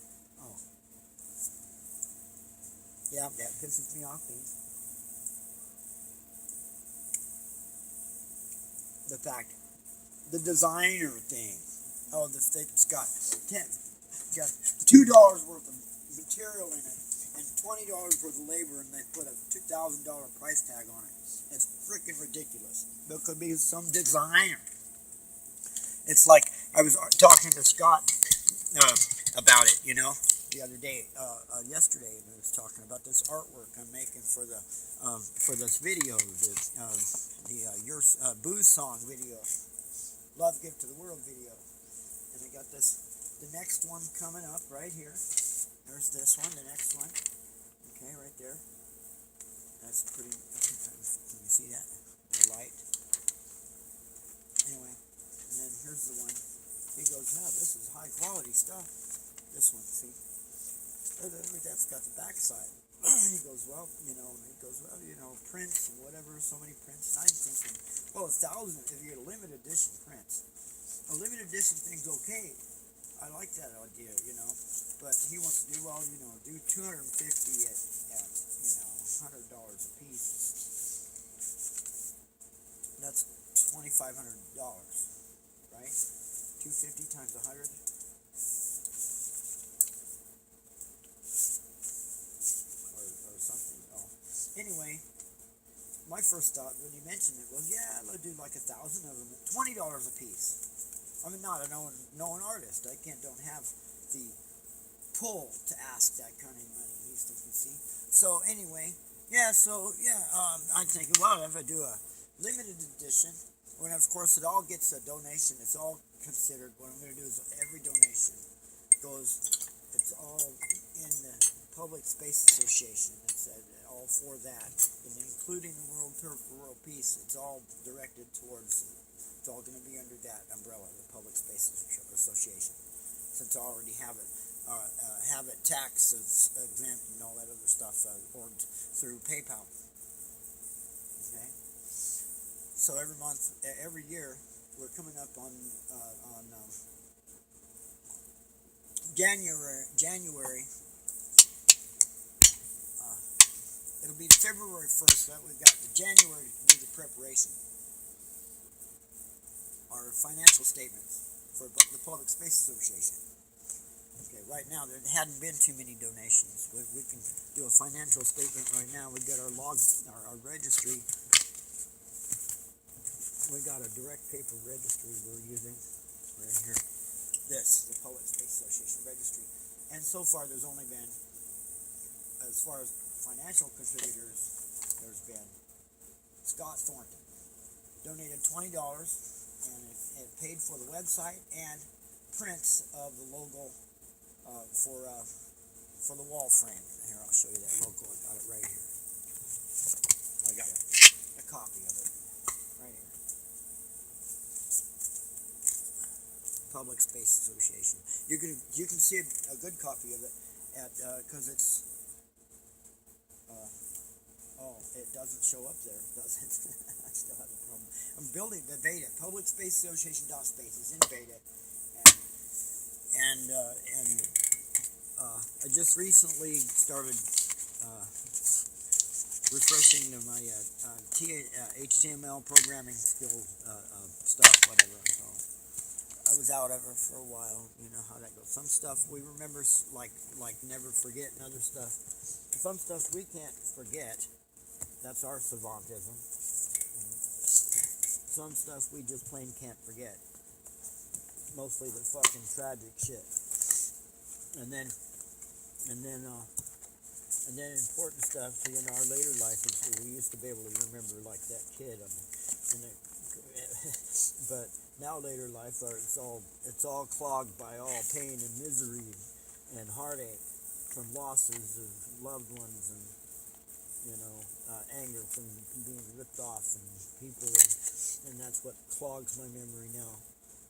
pisses me off. The fact, the designer thing. Oh, it's got $2 worth of material in it and $20 worth of labor, and they put a $2,000 price tag on it. It's freaking ridiculous. There could be some designer. It's like I was talking to Scott about it, the other day, yesterday, and I was talking about this artwork I'm making for this video, your booze song video, Love Gift to the World video, and I got the next one coming up right here. There's this one, the next one. Okay, right there. That's pretty. Can you see that? The light. Anyway, and then here's the one. He goes, "No, this is high quality stuff." This one, see? That's got the backside. He goes, prints and whatever, so many prints. And I'm thinking, well, 1,000 if you get a limited edition prints. A limited edition thing's okay. I like that idea, But he wants to do, do 250 at $100 a piece. That's $2,500, right? 250 times 100. Or something. Oh. Anyway, my first thought when he mentioned it was, yeah, I'll do like 1,000 of them at $20 a piece. I'm not a known artist. I don't have the pull to ask that kind of money. He's thinking, see. So anyway, I'm thinking, well, if I do a limited edition, when of course it all gets a donation, it's all considered. What I'm going to do is every donation goes, it's all in the Public Space Association. It's all for that, and including the World Turf for World Peace. It's all directed towards. It's all going to be under that umbrella, the Public Space Association, since I already have it tax exempt and all that other stuff, or through PayPal. Okay. So every month, every year, we're coming up on January. It'll be February 1st. That we've got the January to do the preparation. Our financial statements for the Public Space Association. Okay, right now there hadn't been too many donations. We can do a financial statement right now. We've got our our registry. We got a direct paper registry we're using right here. This, the Public Space Association registry. And so far there's only been, as far as financial contributors, there's been Scott Thornton. Donated $20 and it paid for the website and prints of the logo for the wall frame. Here, I'll show you that logo. I got it right here. I got a copy of it right here. Public Space Association. You can see a good copy of it at because it's it doesn't show up there, does it? I still have a problem. I'm building the beta. Public Space Association .space is in beta, and I just recently started refreshing my HTML programming skill stuff, whatever. So I was out of it for a while. You know how that goes. Some stuff we remember, like never forget, and other stuff. Some stuff we can't forget. That's our savantism. Some stuff we just plain can't forget. Mostly the fucking tragic shit. And then important stuff. So in our later life, we used to be able to remember like that kid. But now later life, it's all clogged by all pain and misery and heartache from losses of loved ones and anger from being ripped off and people, and that's what clogs my memory now.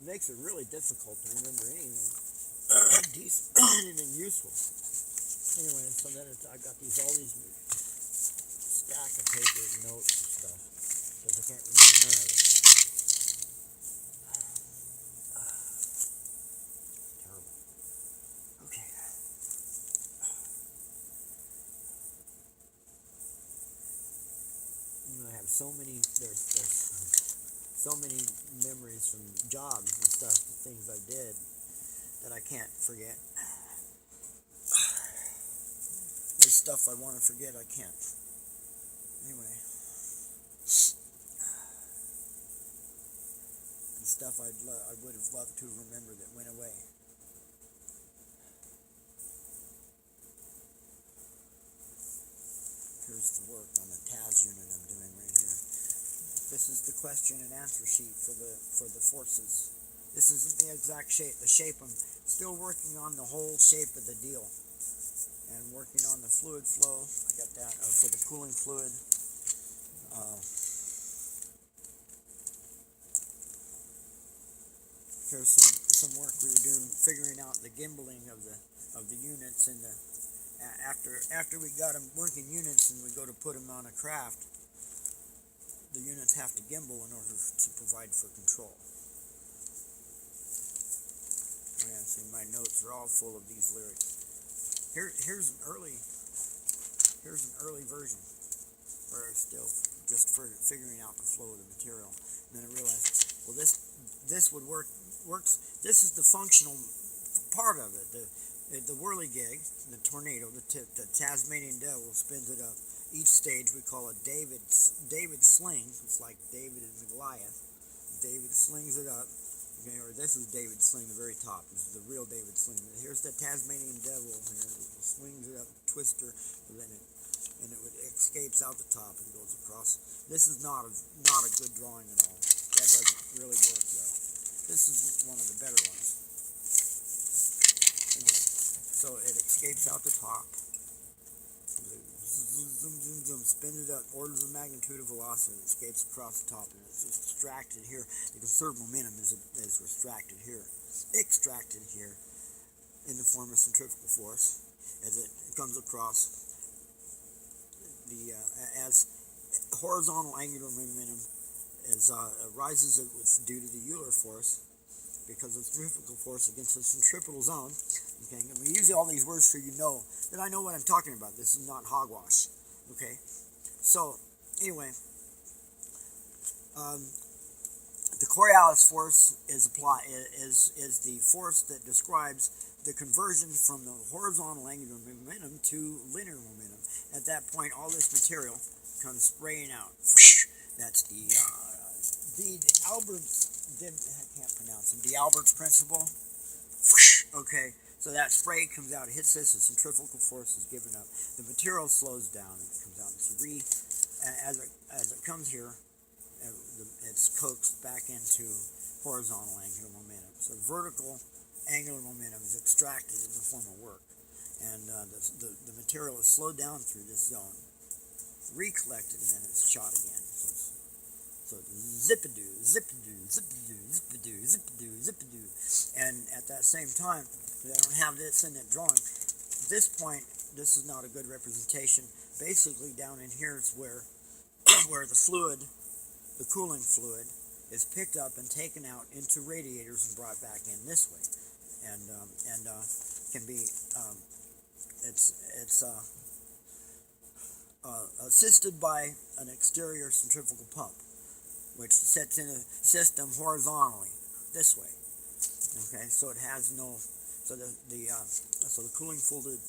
It makes it really difficult to remember anything decent, anything useful. Anyway, so then I got all these stack of paper and notes and stuff because I can't remember none of it. Terrible. Okay. I have so many. There's so many memories from jobs and stuff, the things I did that I can't forget. There's stuff I want to forget I can't. Anyway, and stuff I would have loved to remember that went away. Here's the work on the TAS unit I'm doing right here. This is the question and answer sheet for the forces. This isn't the exact shape. The shape, I'm still working on the whole shape of the deal. And working on the fluid flow. I got that for the cooling fluid. Here's some work we were doing, figuring out the gimbaling of the units and after we got them working units and we go to put them on a craft, the units have to gimbal in order to provide for control. Yeah, see, my notes are all full of these lyrics. Here's an early version where it's still just for figuring out the flow of the material. And then I realized, well, this would works. This is the functional part of it. The whirligig, the tornado, the Tasmanian devil spins it up. Each stage we call a David sling. It's like David and Goliath. David slings it up, Okay, or this is David Sling, the very top. This is the real David Sling. Here's the Tasmanian devil here. It swings it up, twister, and then it escapes out the top and goes across. This is not a good drawing at all. That doesn't really work though. This is one of the better ones. Anyway, so it escapes out the top. Zoom, zoom, zoom, spin it up, orders of magnitude of velocity, escapes across the top, and it's extracted here. The conserved momentum is extracted here in the form of centrifugal force as it comes across the as horizontal angular momentum rises due to the Euler force because of centrifugal force against the centripetal zone. Okay, I'm going to use all these words so you know that I know what I'm talking about. This is not hogwash. Okay, so anyway, the Coriolis force is the force that describes the conversion from the horizontal angular momentum to linear momentum. At that point, all this material comes spraying out. That's the Albert's. I can't pronounce him. The Albert's principle. Okay, so that spray comes out, hits this, the centrifugal force is given up, the material slows down, and it comes out. As it comes here, it's coaxed back into horizontal angular momentum. So vertical angular momentum is extracted in the form of work, and the material is slowed down through this zone, recollected, and then it's shot again. So zip-a-doo, zip-a-doo, zip-a-doo, zip-a-doo, zip-a-doo, zip-a-doo. And at that same time, they don't have this in that drawing. At this point, this is not a good representation. Basically, down in here is where the fluid, the cooling fluid, is picked up and taken out into radiators and brought back in this way. And can be, it's assisted by an exterior centrifugal pump, which sets in a system horizontally this way. Okay, so it has no, so the cooling fluid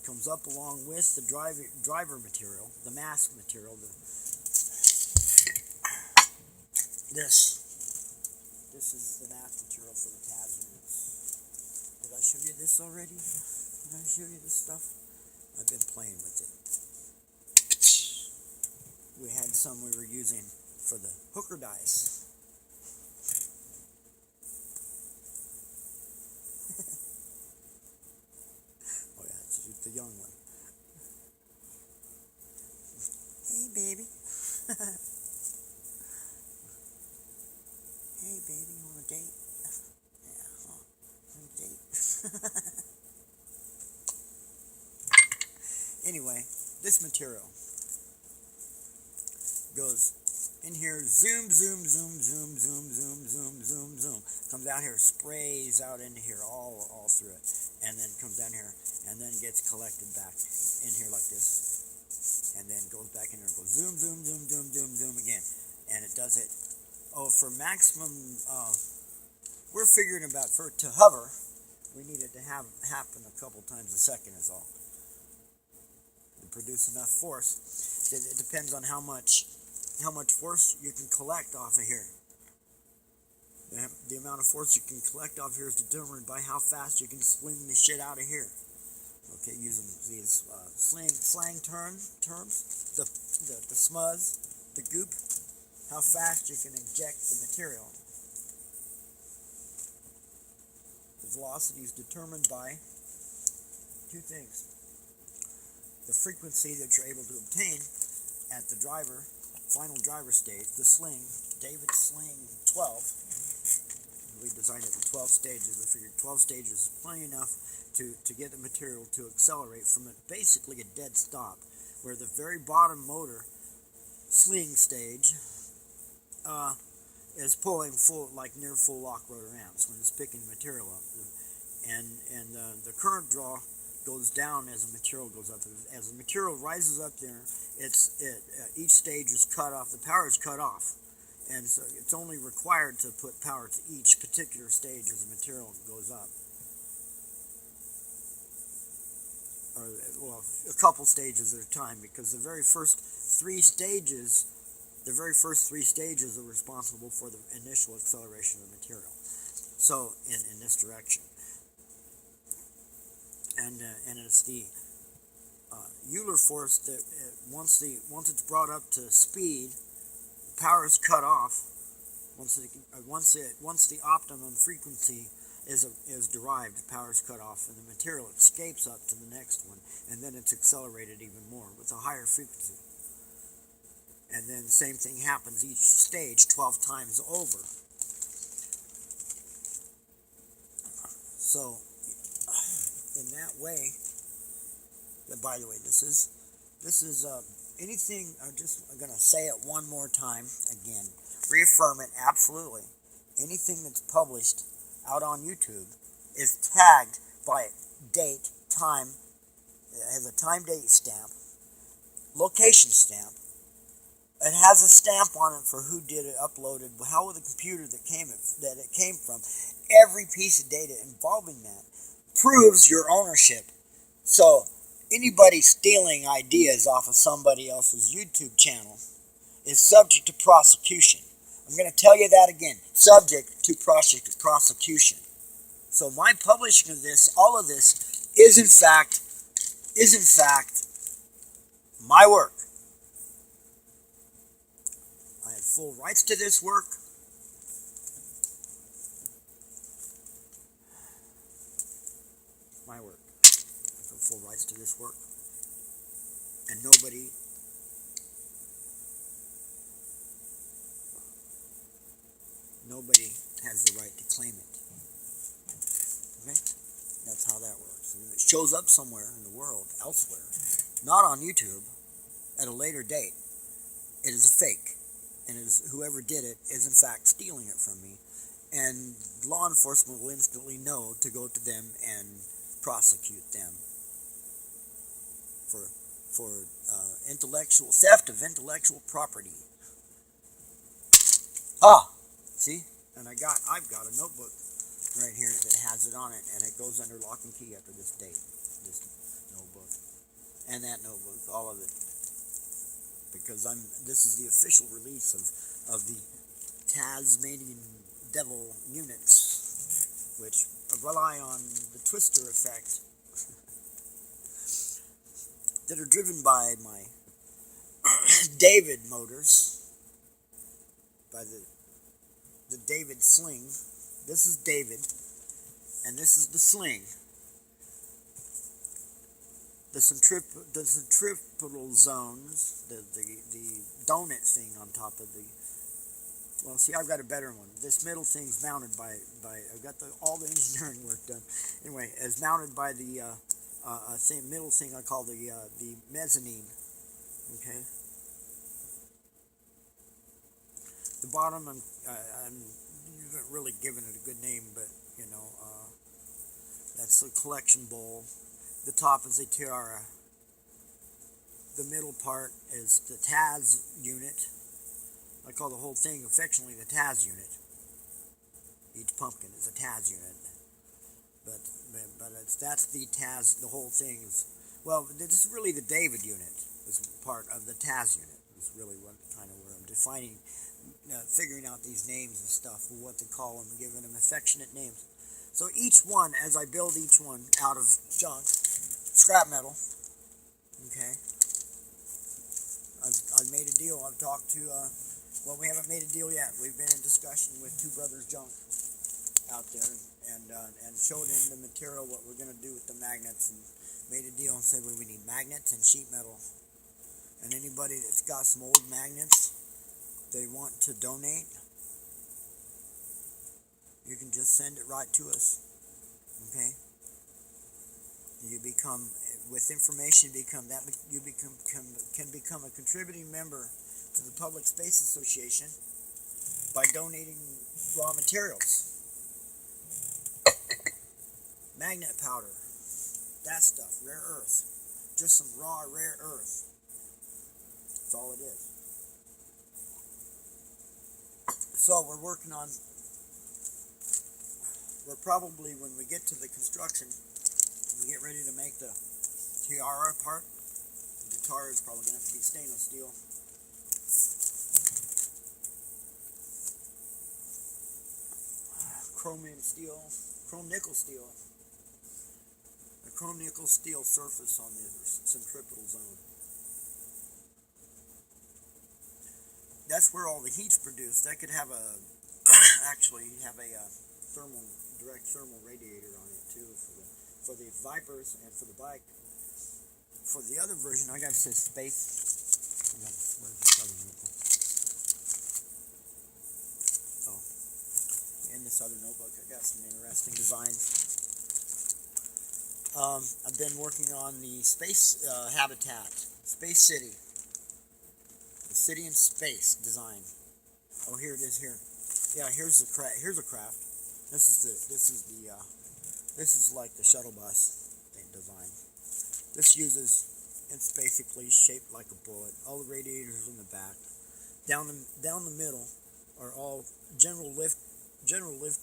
comes up along with the driver material, the mass material. This is the mass material for the TAS units. Did I show you this already? Did I show you this stuff? I've been playing with it. We had some we were using for the hooker dice. Oh yeah, it's the young one. Hey baby. Hey baby, you want a date? Yeah, huh? Want a date? Anyway, this material goes in here, zoom, zoom, zoom, zoom, zoom, zoom, zoom, zoom, zoom. Comes out here, sprays out into here, all through it, and then comes down here, and then gets collected back in here like this, and then goes back in here and goes zoom, zoom, zoom, zoom, zoom, zoom again, and it does it. Oh, for maximum, we're figuring about to hover, we need it to happen a couple times a second is all. To produce enough force, it depends on how much force you can collect off of here. The amount of force you can collect off here is determined by how fast you can sling the shit out of here. Okay, using these slang terms, the smuzz, the goop, how fast you can inject the material. The velocity is determined by two things. The frequency that you're able to obtain at the final driver stage, the sling, David Sling 12. We designed it in 12 stages. We figured 12 stages is plenty enough to get the material to accelerate from basically a dead stop, where the very bottom motor sling stage is pulling near full lock rotor amps when it's picking the material up, and the current draw goes down as the material goes up. As the material rises up there, each stage is cut off. The power is cut off, and so it's only required to put power to each particular stage as the material goes up. Or, well, a couple stages at a time, because the very first three stages are responsible for the initial acceleration of the material. So in this direction, and it's the Euler force that once it's brought up to speed, power is cut off. Once the optimum frequency is derived, power is cut off, and the material escapes up to the next one, and then it's accelerated even more with a higher frequency. And then the same thing happens each stage 12 times over. So, in that way, by the way, this is anything. I'm going to say it one more time again, reaffirm it absolutely. Anything that's published out on YouTube is tagged by date, time. It has a time date stamp, location stamp. It has a stamp on it for who did it, uploaded, how the computer that it came from. Every piece of data involving that proves your ownership. So anybody stealing ideas off of somebody else's YouTube channel is subject to prosecution. I'm going to tell you that again. Subject to prosecution. So my publishing of this, all of this, is in fact my work. I have full rights to this work. My work. I have full rights to this work. And nobody has the right to claim it. Okay? That's how that works. And if it shows up somewhere in the world, elsewhere, not on YouTube, at a later date, it is a fake. And whoever did it is in fact stealing it from me. And law enforcement will instantly know to go to them and prosecute them for intellectual theft of intellectual property. See? And I've got a notebook right here that has it on it, and it goes under lock and key after this date. This notebook and that notebook, all of it, because this is the official release of the Tasmanian Devil units, which rely on the twister effect that are driven by my David motors, by the David sling. This is David, and this is the sling. The centripetal zones, the donut thing on top of the. Well, see, I've got a better one. This middle thing's mounted by I've got all the engineering work done. Anyway, it's mounted by the middle thing I call the mezzanine. Okay. The bottom, I'm haven't really given it a good name, but that's the collection bowl. The top is a tiara. The middle part is the Taz unit. I call the whole thing affectionately the Taz unit. Each pumpkin is a Taz unit, but that's the Taz. The whole thing is, well, this is really the David unit. Is part of the Taz unit. Is really what kind of where I'm defining, figuring out these names and stuff, what to call them, giving them affectionate names. So each one, as I build each one out of junk, scrap metal. Okay. I've made a deal. I've talked to. Well, we haven't made a deal yet. We've been in discussion with Two Brothers Junk out there, and showed him the material, what we're going to do with the magnets, and made a deal and said, well, we need magnets and sheet metal. And anybody that's got some old magnets they want to donate, you can just send it right to us. Okay? You become, with information, can become a contributing member to the Public Space Association by donating raw materials. Magnet powder, that stuff, rare earth, just some raw rare earth. That's all it is. So we're working on, we're probably, when we get to the construction, we get ready to make the tiara part. The guitar is probably going to have to be stainless steel. chrome nickel steel. A chrome nickel steel surface on the centripetal zone. That's where all the heat's produced. That could have a actually have a direct thermal radiator on it too for the Vipers and for the bike. For the other version, I got to say space. Where's this other notebook? Oh, in this other notebook, I got some interesting designs. I've been working on the space habitat, Space City, the city in space design. Oh, here it is. Here, yeah. Here's a craft. This is like the shuttle bus design. This it's basically shaped like a bullet. All the radiators in the back. Down the middle are all general lift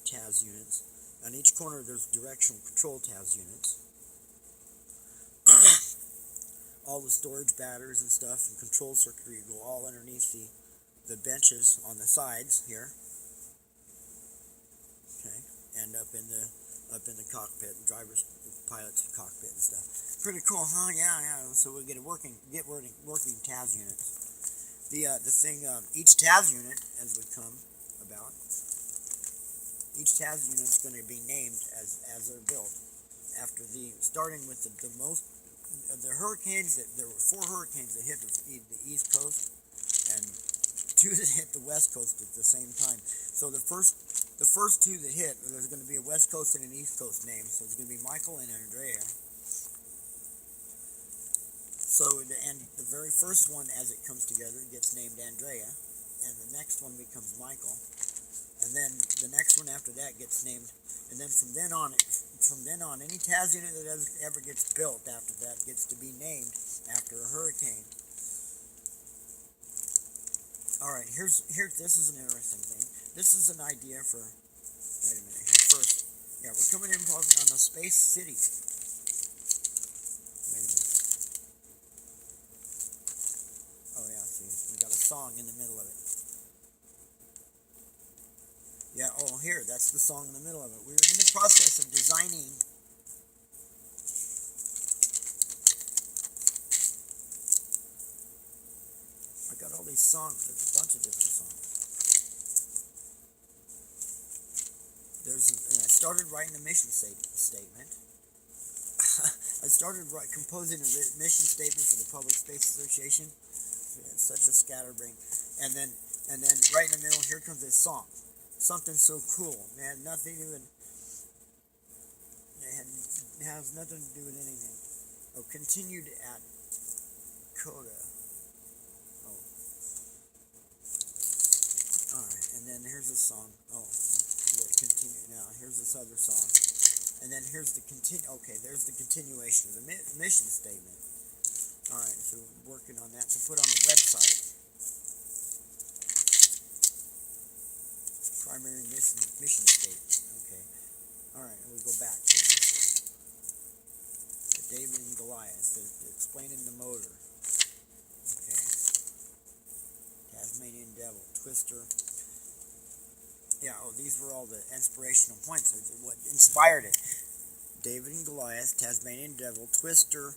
TAS units. On each corner there's directional control TAS units. All the storage batteries and stuff and control circuitry go all underneath the benches on the sides here. Okay, and up in the cockpit, pilot's cockpit and stuff. Pretty cool, huh? Yeah. So we get working TAS units. Each TAS unit, as we come about, each TAS unit is going to be named as they're built. After starting with the hurricanes. There were 4 hurricanes that hit the East Coast, and 2 that hit the West Coast at the same time. So the first 2 that hit, there's going to be a West Coast and an East Coast name. So it's going to be Michael and Andrea. So and the very first one, as it comes together, gets named Andrea, and the next one becomes Michael, and then the next one after that gets named, and then from then on, any TAS unit that ever gets built after that gets to be named after a hurricane. All right, this is an interesting thing. This is an idea for. Wait a minute here. First, yeah, we're coming in on the Space City. Wait a minute. Oh yeah, see, we got a song in the middle of it. Yeah, oh here, that's the song in the middle of it. We're in the process of designing I got all these songs, there's a bunch of different songs. I started writing the mission statement. I started composing a mission statement for the Public Space Association. It's such a scatterbrain. And then right in the middle, here comes this song. Something so cool. It had nothing to do with. It has nothing to do with anything. Oh, continued at Coda. Oh. Alright, and then here's a song. Oh, continue. Now, here's this other song. And then here's the okay, there's the continuation of the mission statement. Alright, so we're working on that to put on the website. Primary mission statement. Okay. Alright, we go back to it. David and Goliath. They're explaining the motor. Okay. Tasmanian Devil. Twister. Yeah, these were all the inspirational points. What inspired it. David and Goliath, Tasmanian Devil, Twister,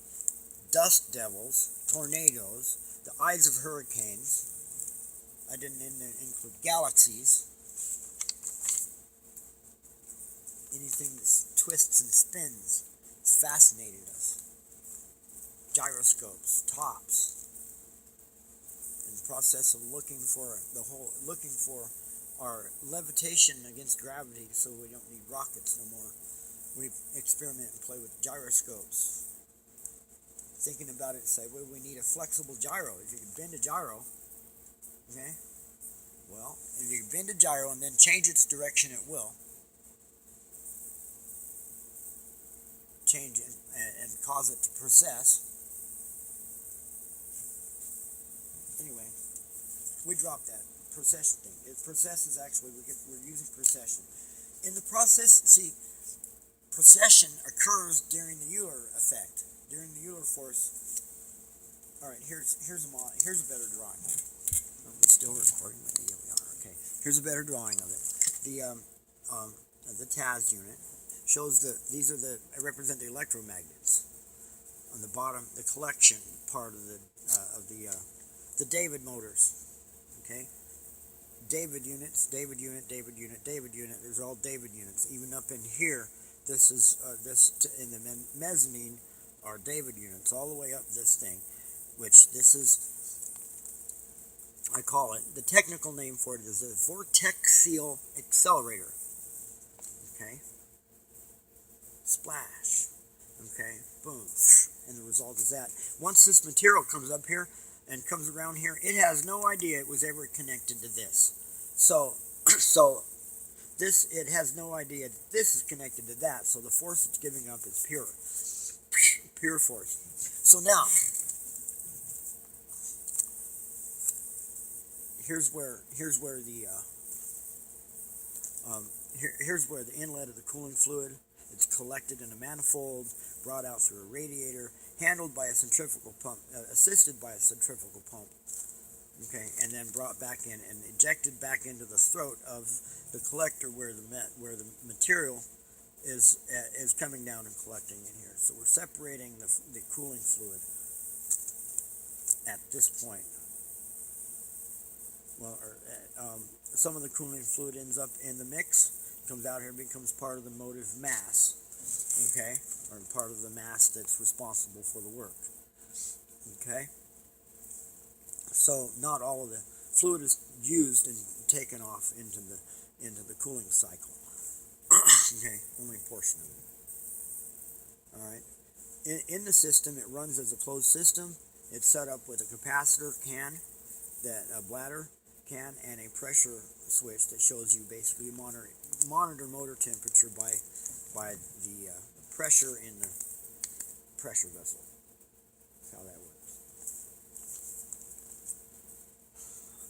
Dust Devils, Tornadoes, the Eyes of Hurricanes. I didn't include galaxies. Anything that twists and spins has fascinated us. Gyroscopes, tops. In the process of looking for our levitation against gravity, so we don't need rockets no more. We experiment and play with gyroscopes. Thinking about it, say, well, we need a flexible gyro. If you can bend a gyro, okay? Well, if you can bend a gyro and then change its direction at will, change it and cause it to precess. Anyway, we dropped that precession thing. Precess is actually, we're using precession. In the process, see, precession occurs during the Euler effect, during the Euler force. All right, here's a better drawing. Are we still recording? Yeah, we are. Okay, here's a better drawing of it. the TAS unit, shows these are represent the electromagnets. On the bottom, the collection part of the David motors. Okay, David units, David unit, David unit, David unit. These are all David units. Even up in here, this is in the mezzanine are David units all the way up this thing, which this is. I call it, the technical name for it is a vortexial accelerator. Okay? Splash. Okay? Boom. And the result is that. Once this material comes up here and comes around here, it has no idea it was ever connected to this. So it has no idea that this is connected to that. So the force it's giving up is pure. Pure force. So now, here's where the inlet of the cooling fluid, it's collected in a manifold, brought out through a radiator, handled by a centrifugal pump, assisted by a centrifugal pump, okay, and then brought back in and ejected back into the throat of the collector where the material is coming down and collecting in here. So we're separating the cooling fluid at this point. Well, some of the cooling fluid ends up in the mix, comes out here, becomes part of the motive mass, okay, or part of the mass that's responsible for the work, okay. So not all of the fluid is used and taken off into the cooling cycle, okay, only a portion of it. All right, in the system, it runs as a closed system. It's set up with a capacitor can, a bladder can, and a pressure switch that shows you basically monitor motor temperature by the pressure in the pressure vessel. That's how that works.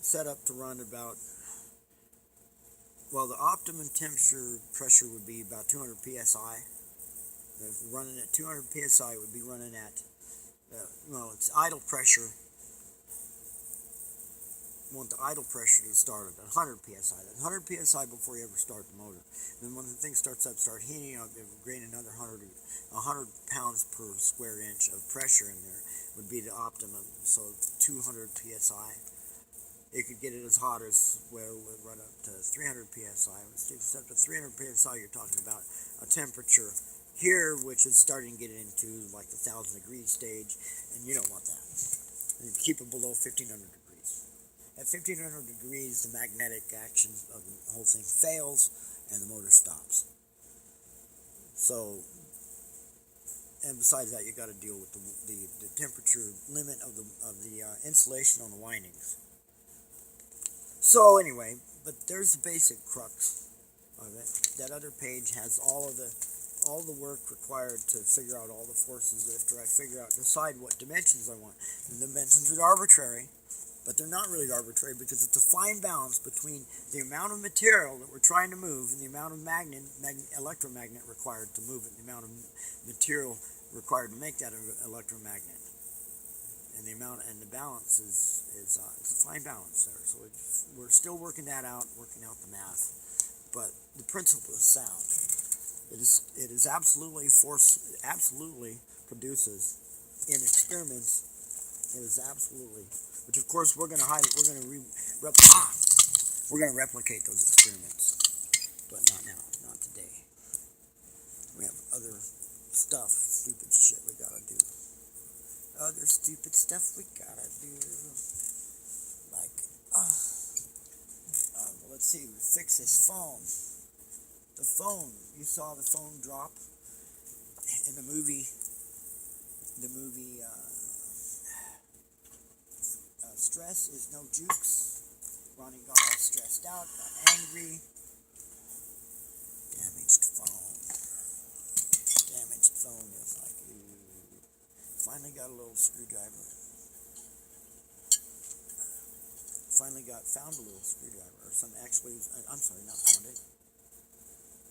Set up to run about, well, the optimum temperature pressure would be about 200 psi. If running at 200 psi, it would be running at, it's idle pressure. You want the idle pressure to start at 100 psi. That's 100 psi before you ever start the motor. Then when the thing starts up, start heating up, it will gain another 100 pounds per square inch of pressure in there would be the optimum. So 200 psi. It could get it as hot as, well, it would run up to 300 psi. When it gets up to 300 psi, you're talking about a temperature here, which is starting to get into like the 1,000 degree stage, and you don't want that. You keep it below 1,500 degrees. At 1,500 degrees, the magnetic action of the whole thing fails, and the motor stops. So, and besides that, you got to deal with the temperature limit of the insulation on the windings. So anyway, but there's the basic crux of it. That other page has all the work required to figure out all the forces after I decide what dimensions I want. The dimensions are arbitrary, but they're not really arbitrary because it's a fine balance between the amount of material that we're trying to move and the amount of electromagnet required to move it, the amount of material required to make that electromagnet. And the balance is it's a fine balance there. So we're still working that out, working out the math, but the principle is sound. It is absolutely produces in experiments. It is absolutely, which of course we're going to hide it. We're going to replicate those experiments, but not now, not today. We have other stuff, stupid shit we gotta do. Other stupid stuff we gotta do, like, let's see, fix this phone. The phone, you saw the phone drop in the movie Stress is No Jukes. Ronnie got all stressed out, got angry. Damaged phone is like, ooh. Finally got a little screwdriver. Found a little screwdriver, or some, actually, I'm sorry, not found it.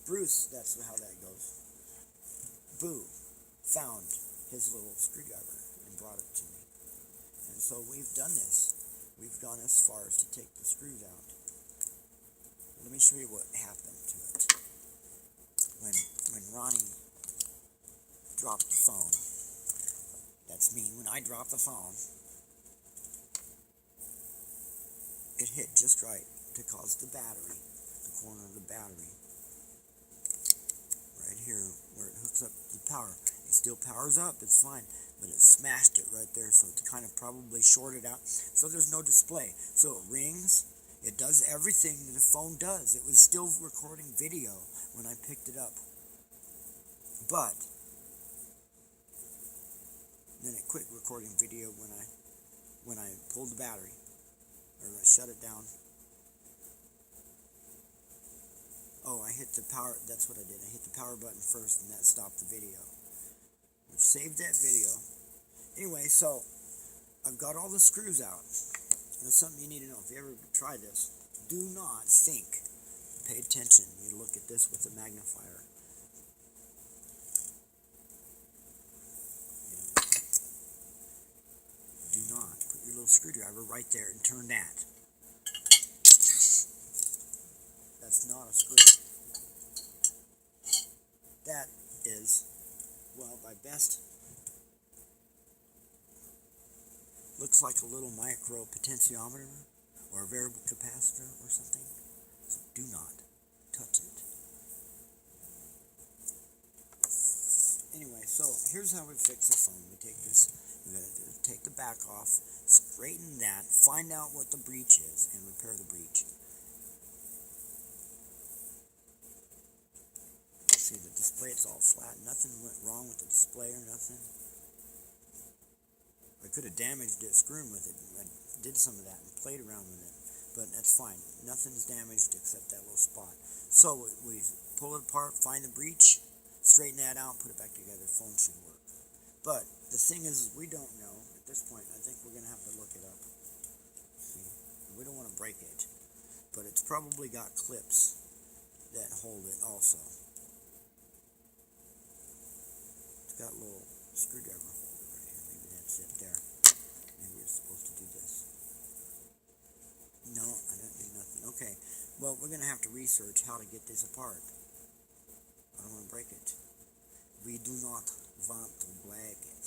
Bruce, that's how that goes. Boo found his little screwdriver and brought it to me. And so we've done this. We've gone as far as to take the screws out. Let me show you what happened to it. when Ronnie dropped the phone, that's me. When I dropped the phone, it hit just right to cause the battery, the corner of the battery, right here where it hooks up to the power. It still powers up, it's fine, but it smashed it right there, so it kind of probably shorted out. So there's no display. So it rings, it does everything that a phone does. It was still recording video when I picked it up. But then it quit recording video when I pulled the battery, or I shut it down. Oh, I hit the power, that's what I did. I hit the power button first, and that stopped the video, which saved that video. Anyway, so I've got all the screws out. That's something you need to know. If you ever try this, do not think. Pay attention. You look at this with a magnifier. Do not put your little screwdriver right there and turn that. That's not a screw. That is, well, by best, looks like a little micro potentiometer or a variable capacitor or something. So do not touch it. Anyway, so here's how we fix the phone. We take this, we gotta take the back off, straighten that, find out what the breach is, and repair the breach. See the display, it's all flat. Nothing went wrong with the display or nothing. I could have damaged it screwing with it. I did some of that and played around with it, but that's fine. Nothing's damaged except that little spot. So we pull it apart, find the breach, straighten that out, put it back together. Phone should work. But the thing is, we don't know at this point. I think we're gonna have to look it up. See, we don't want to break it, but it's probably got clips that hold it also. It's got a little screwdriver holder right here. Maybe that's it there. Maybe we're supposed to do this. No, I don't do nothing. Okay, well, we're going to have to research how to get this apart. I don't want to break it. We do not want to break it.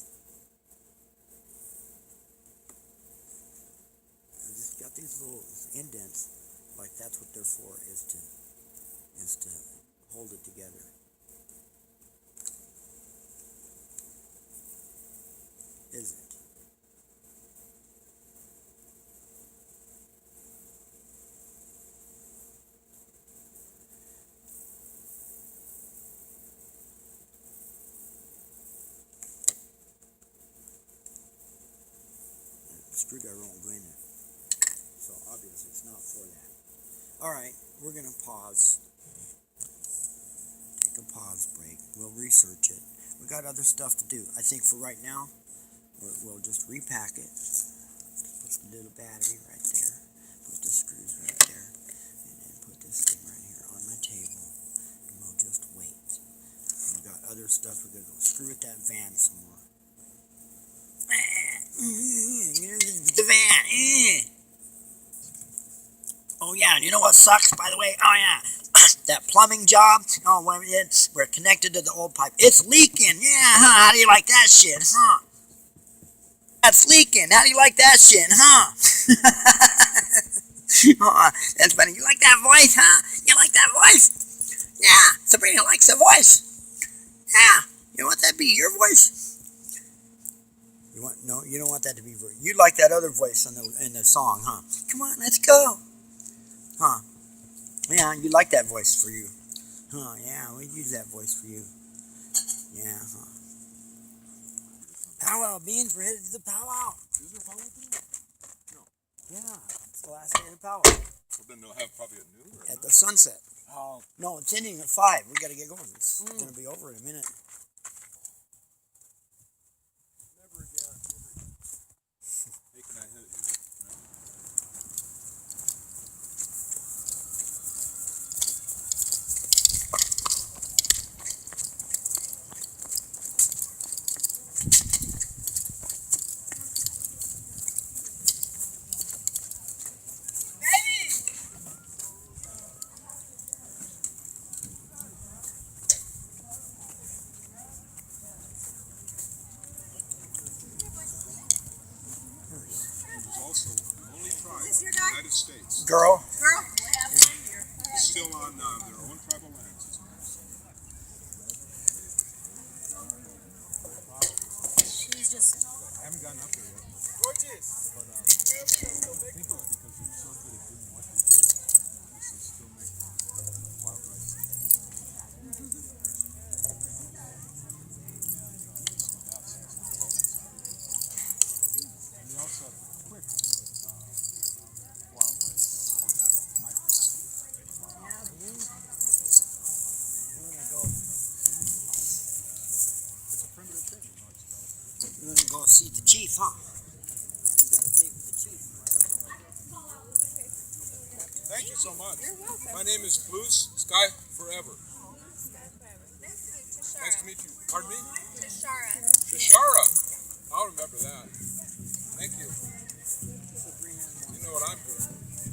I just got these little indents, like that's what they're for, is to hold it together. Is it? The screwdriver won't go in there. So obviously it's not for that. Alright, we're going to pause. Take a pause break. We'll research it. We got other stuff to do. I think for right now, we'll just repack it. Put the little battery right there. Put the screws right there. And then put this thing right here on my table. And we'll just wait. We've got other stuff. We're going to go screw with that van some more. The van. Oh yeah, and you know what sucks, by the way? Oh yeah, that plumbing job. Oh, we're connected to the old pipe. It's leaking. Yeah, huh? How do you like that shit, huh? That's leaking. How do you like that shit, huh? Oh, that's funny. You like that voice, huh? You like that voice? Yeah, Sabrina likes the voice. Yeah, you want that to be your voice? You want no? You don't want that to be. You like that other voice in the song, huh? Come on, let's go. Huh? Yeah, you like that voice for you. Huh? Yeah, we use that voice for you. Yeah, huh? Powwow beans, we're headed to the powwow. Is there powwow today? No. Yeah, it's the last day of the powwow. Well, then they'll have probably a noon or At the sunset. Oh, No, it's ending at 5. We gotta get going. It's gonna be over in a minute. never again. Hey, can I hit it? Baby! is your guy? United States. Girl. Girl? We have one here. Still on their own tribal lands. She's just. I haven't gotten up there yet. Gorgeous. But I think it's because they're so good at doing what they did. Is they still make wild rice. And they also have quick wild rice. It's a primitive thing, you know. We're gonna go see the chief, huh? We got a date with the chief. Thank you so much. You're welcome. My name is Blues Sky Forever. Nice to meet you. Pardon me? Shara. Shashara. I'll remember that. Thank you. You know what I'm doing.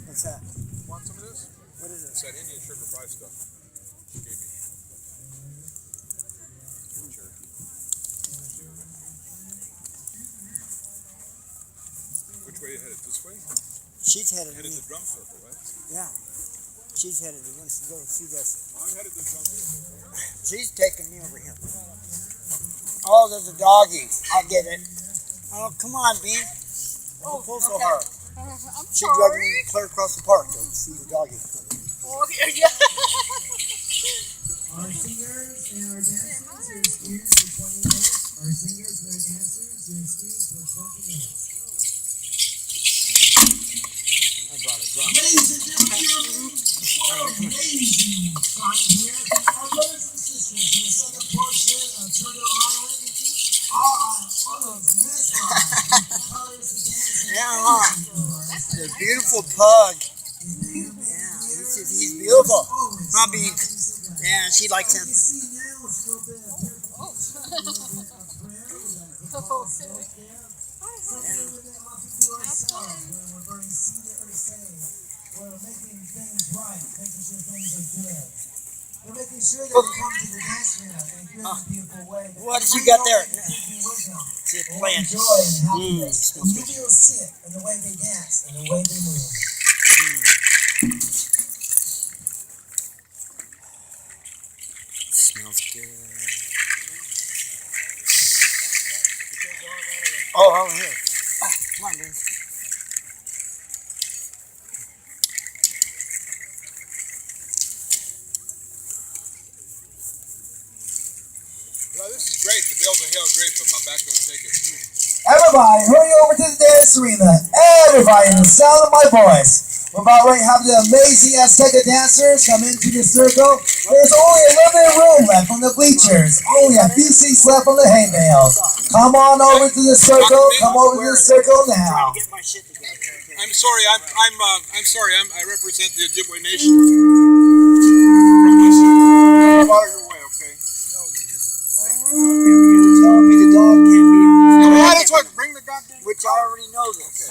What's that? Want some of this? What is It's it? that Indian sugar fry stuff. She gave me. Cherokee. Which way you headed? This way? She's headed to Headed me. to drum circle, right? Yeah. She's headed to wants to go see this. Well, I'm headed to drum circle. She's taking me over here. Oh, there's a doggy. I get it. Oh, come on, Bean. Don't pull so hard. I'm She dragged me clear across the park to see the doggy. Oh, yeah. Our singers and our dancers are excused for 20 minutes. Our singers and our dancers are excused for 20 minutes. I brought a drum. Ladies and gentlemen, what an amazing sight here. Our brothers and sisters in the southern portion of Turtle Island are always mesmerized with the colors and dances. Yeah, huh? The beautiful pug. Yeah, he's beautiful. Huh, Bean? Yeah, she likes him. We're making sure that we come to the dance room in a good and beautiful way. What did you got there? See it We'll playing. enjoy and happiness. And you will see it in the way they dance and the way they move. Smells good. Oh, over here. Oh, come on, Bean. Well, this is great. The bales of hay are great, but my back don't take it. Everybody, hurry over to the dance arena. Everybody, in the sound of my voice. We're about ready to have the amazing Azteca dancers come into the circle. There's only a limited room left on the bleachers. Only a few seats left on the hay bales. Come on over to the circle. Come over to the circle now. Get my shit together. I'm sorry. I'm sorry. I represent the Ojibwe Nation. From Western. Water your way, okay? You're telling me the dog can't be on. Yeah, that's what. Bring the goddamn. Which I already know this.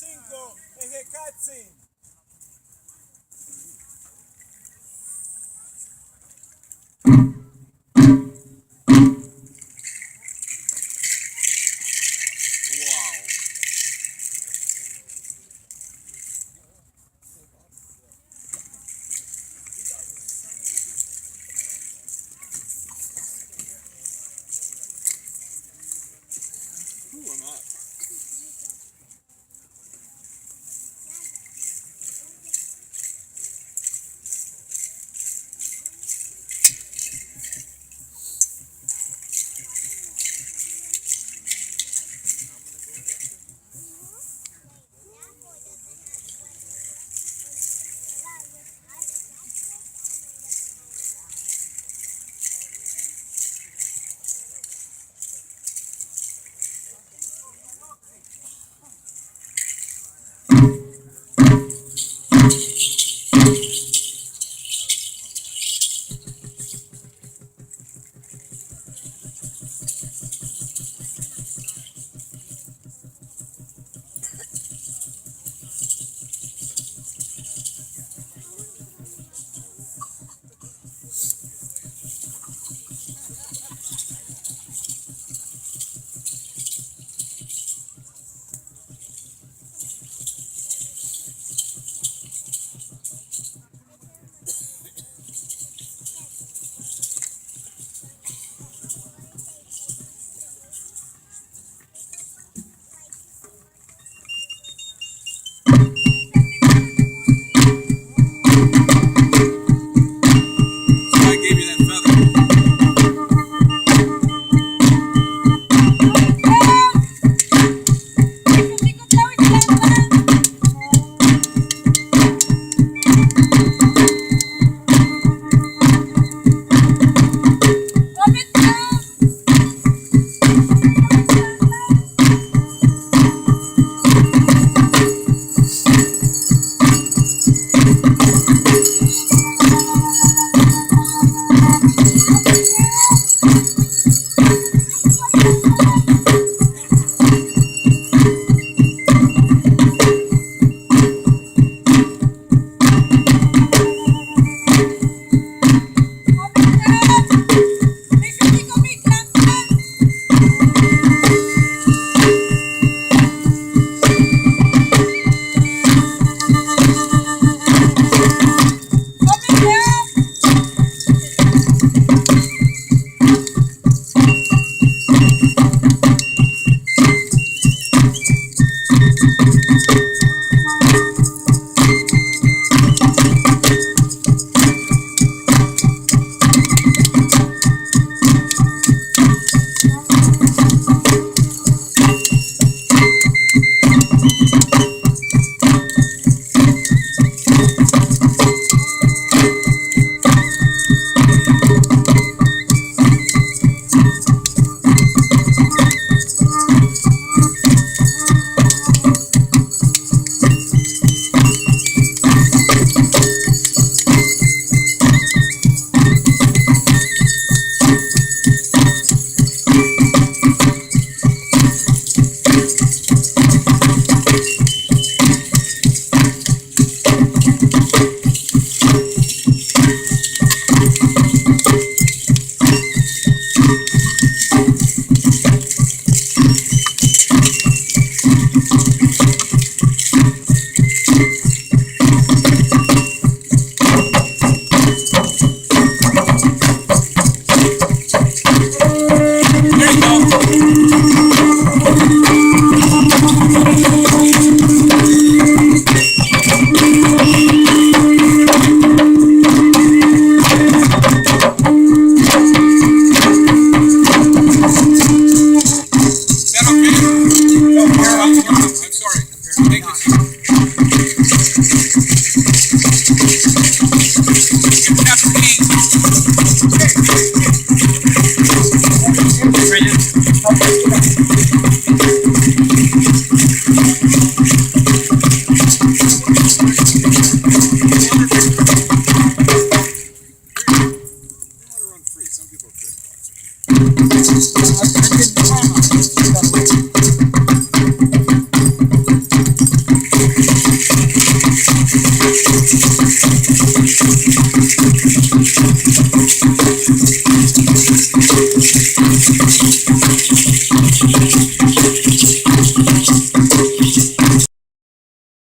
cinco, eje cutscene. Ooh, I'm hot. I gave you that feather.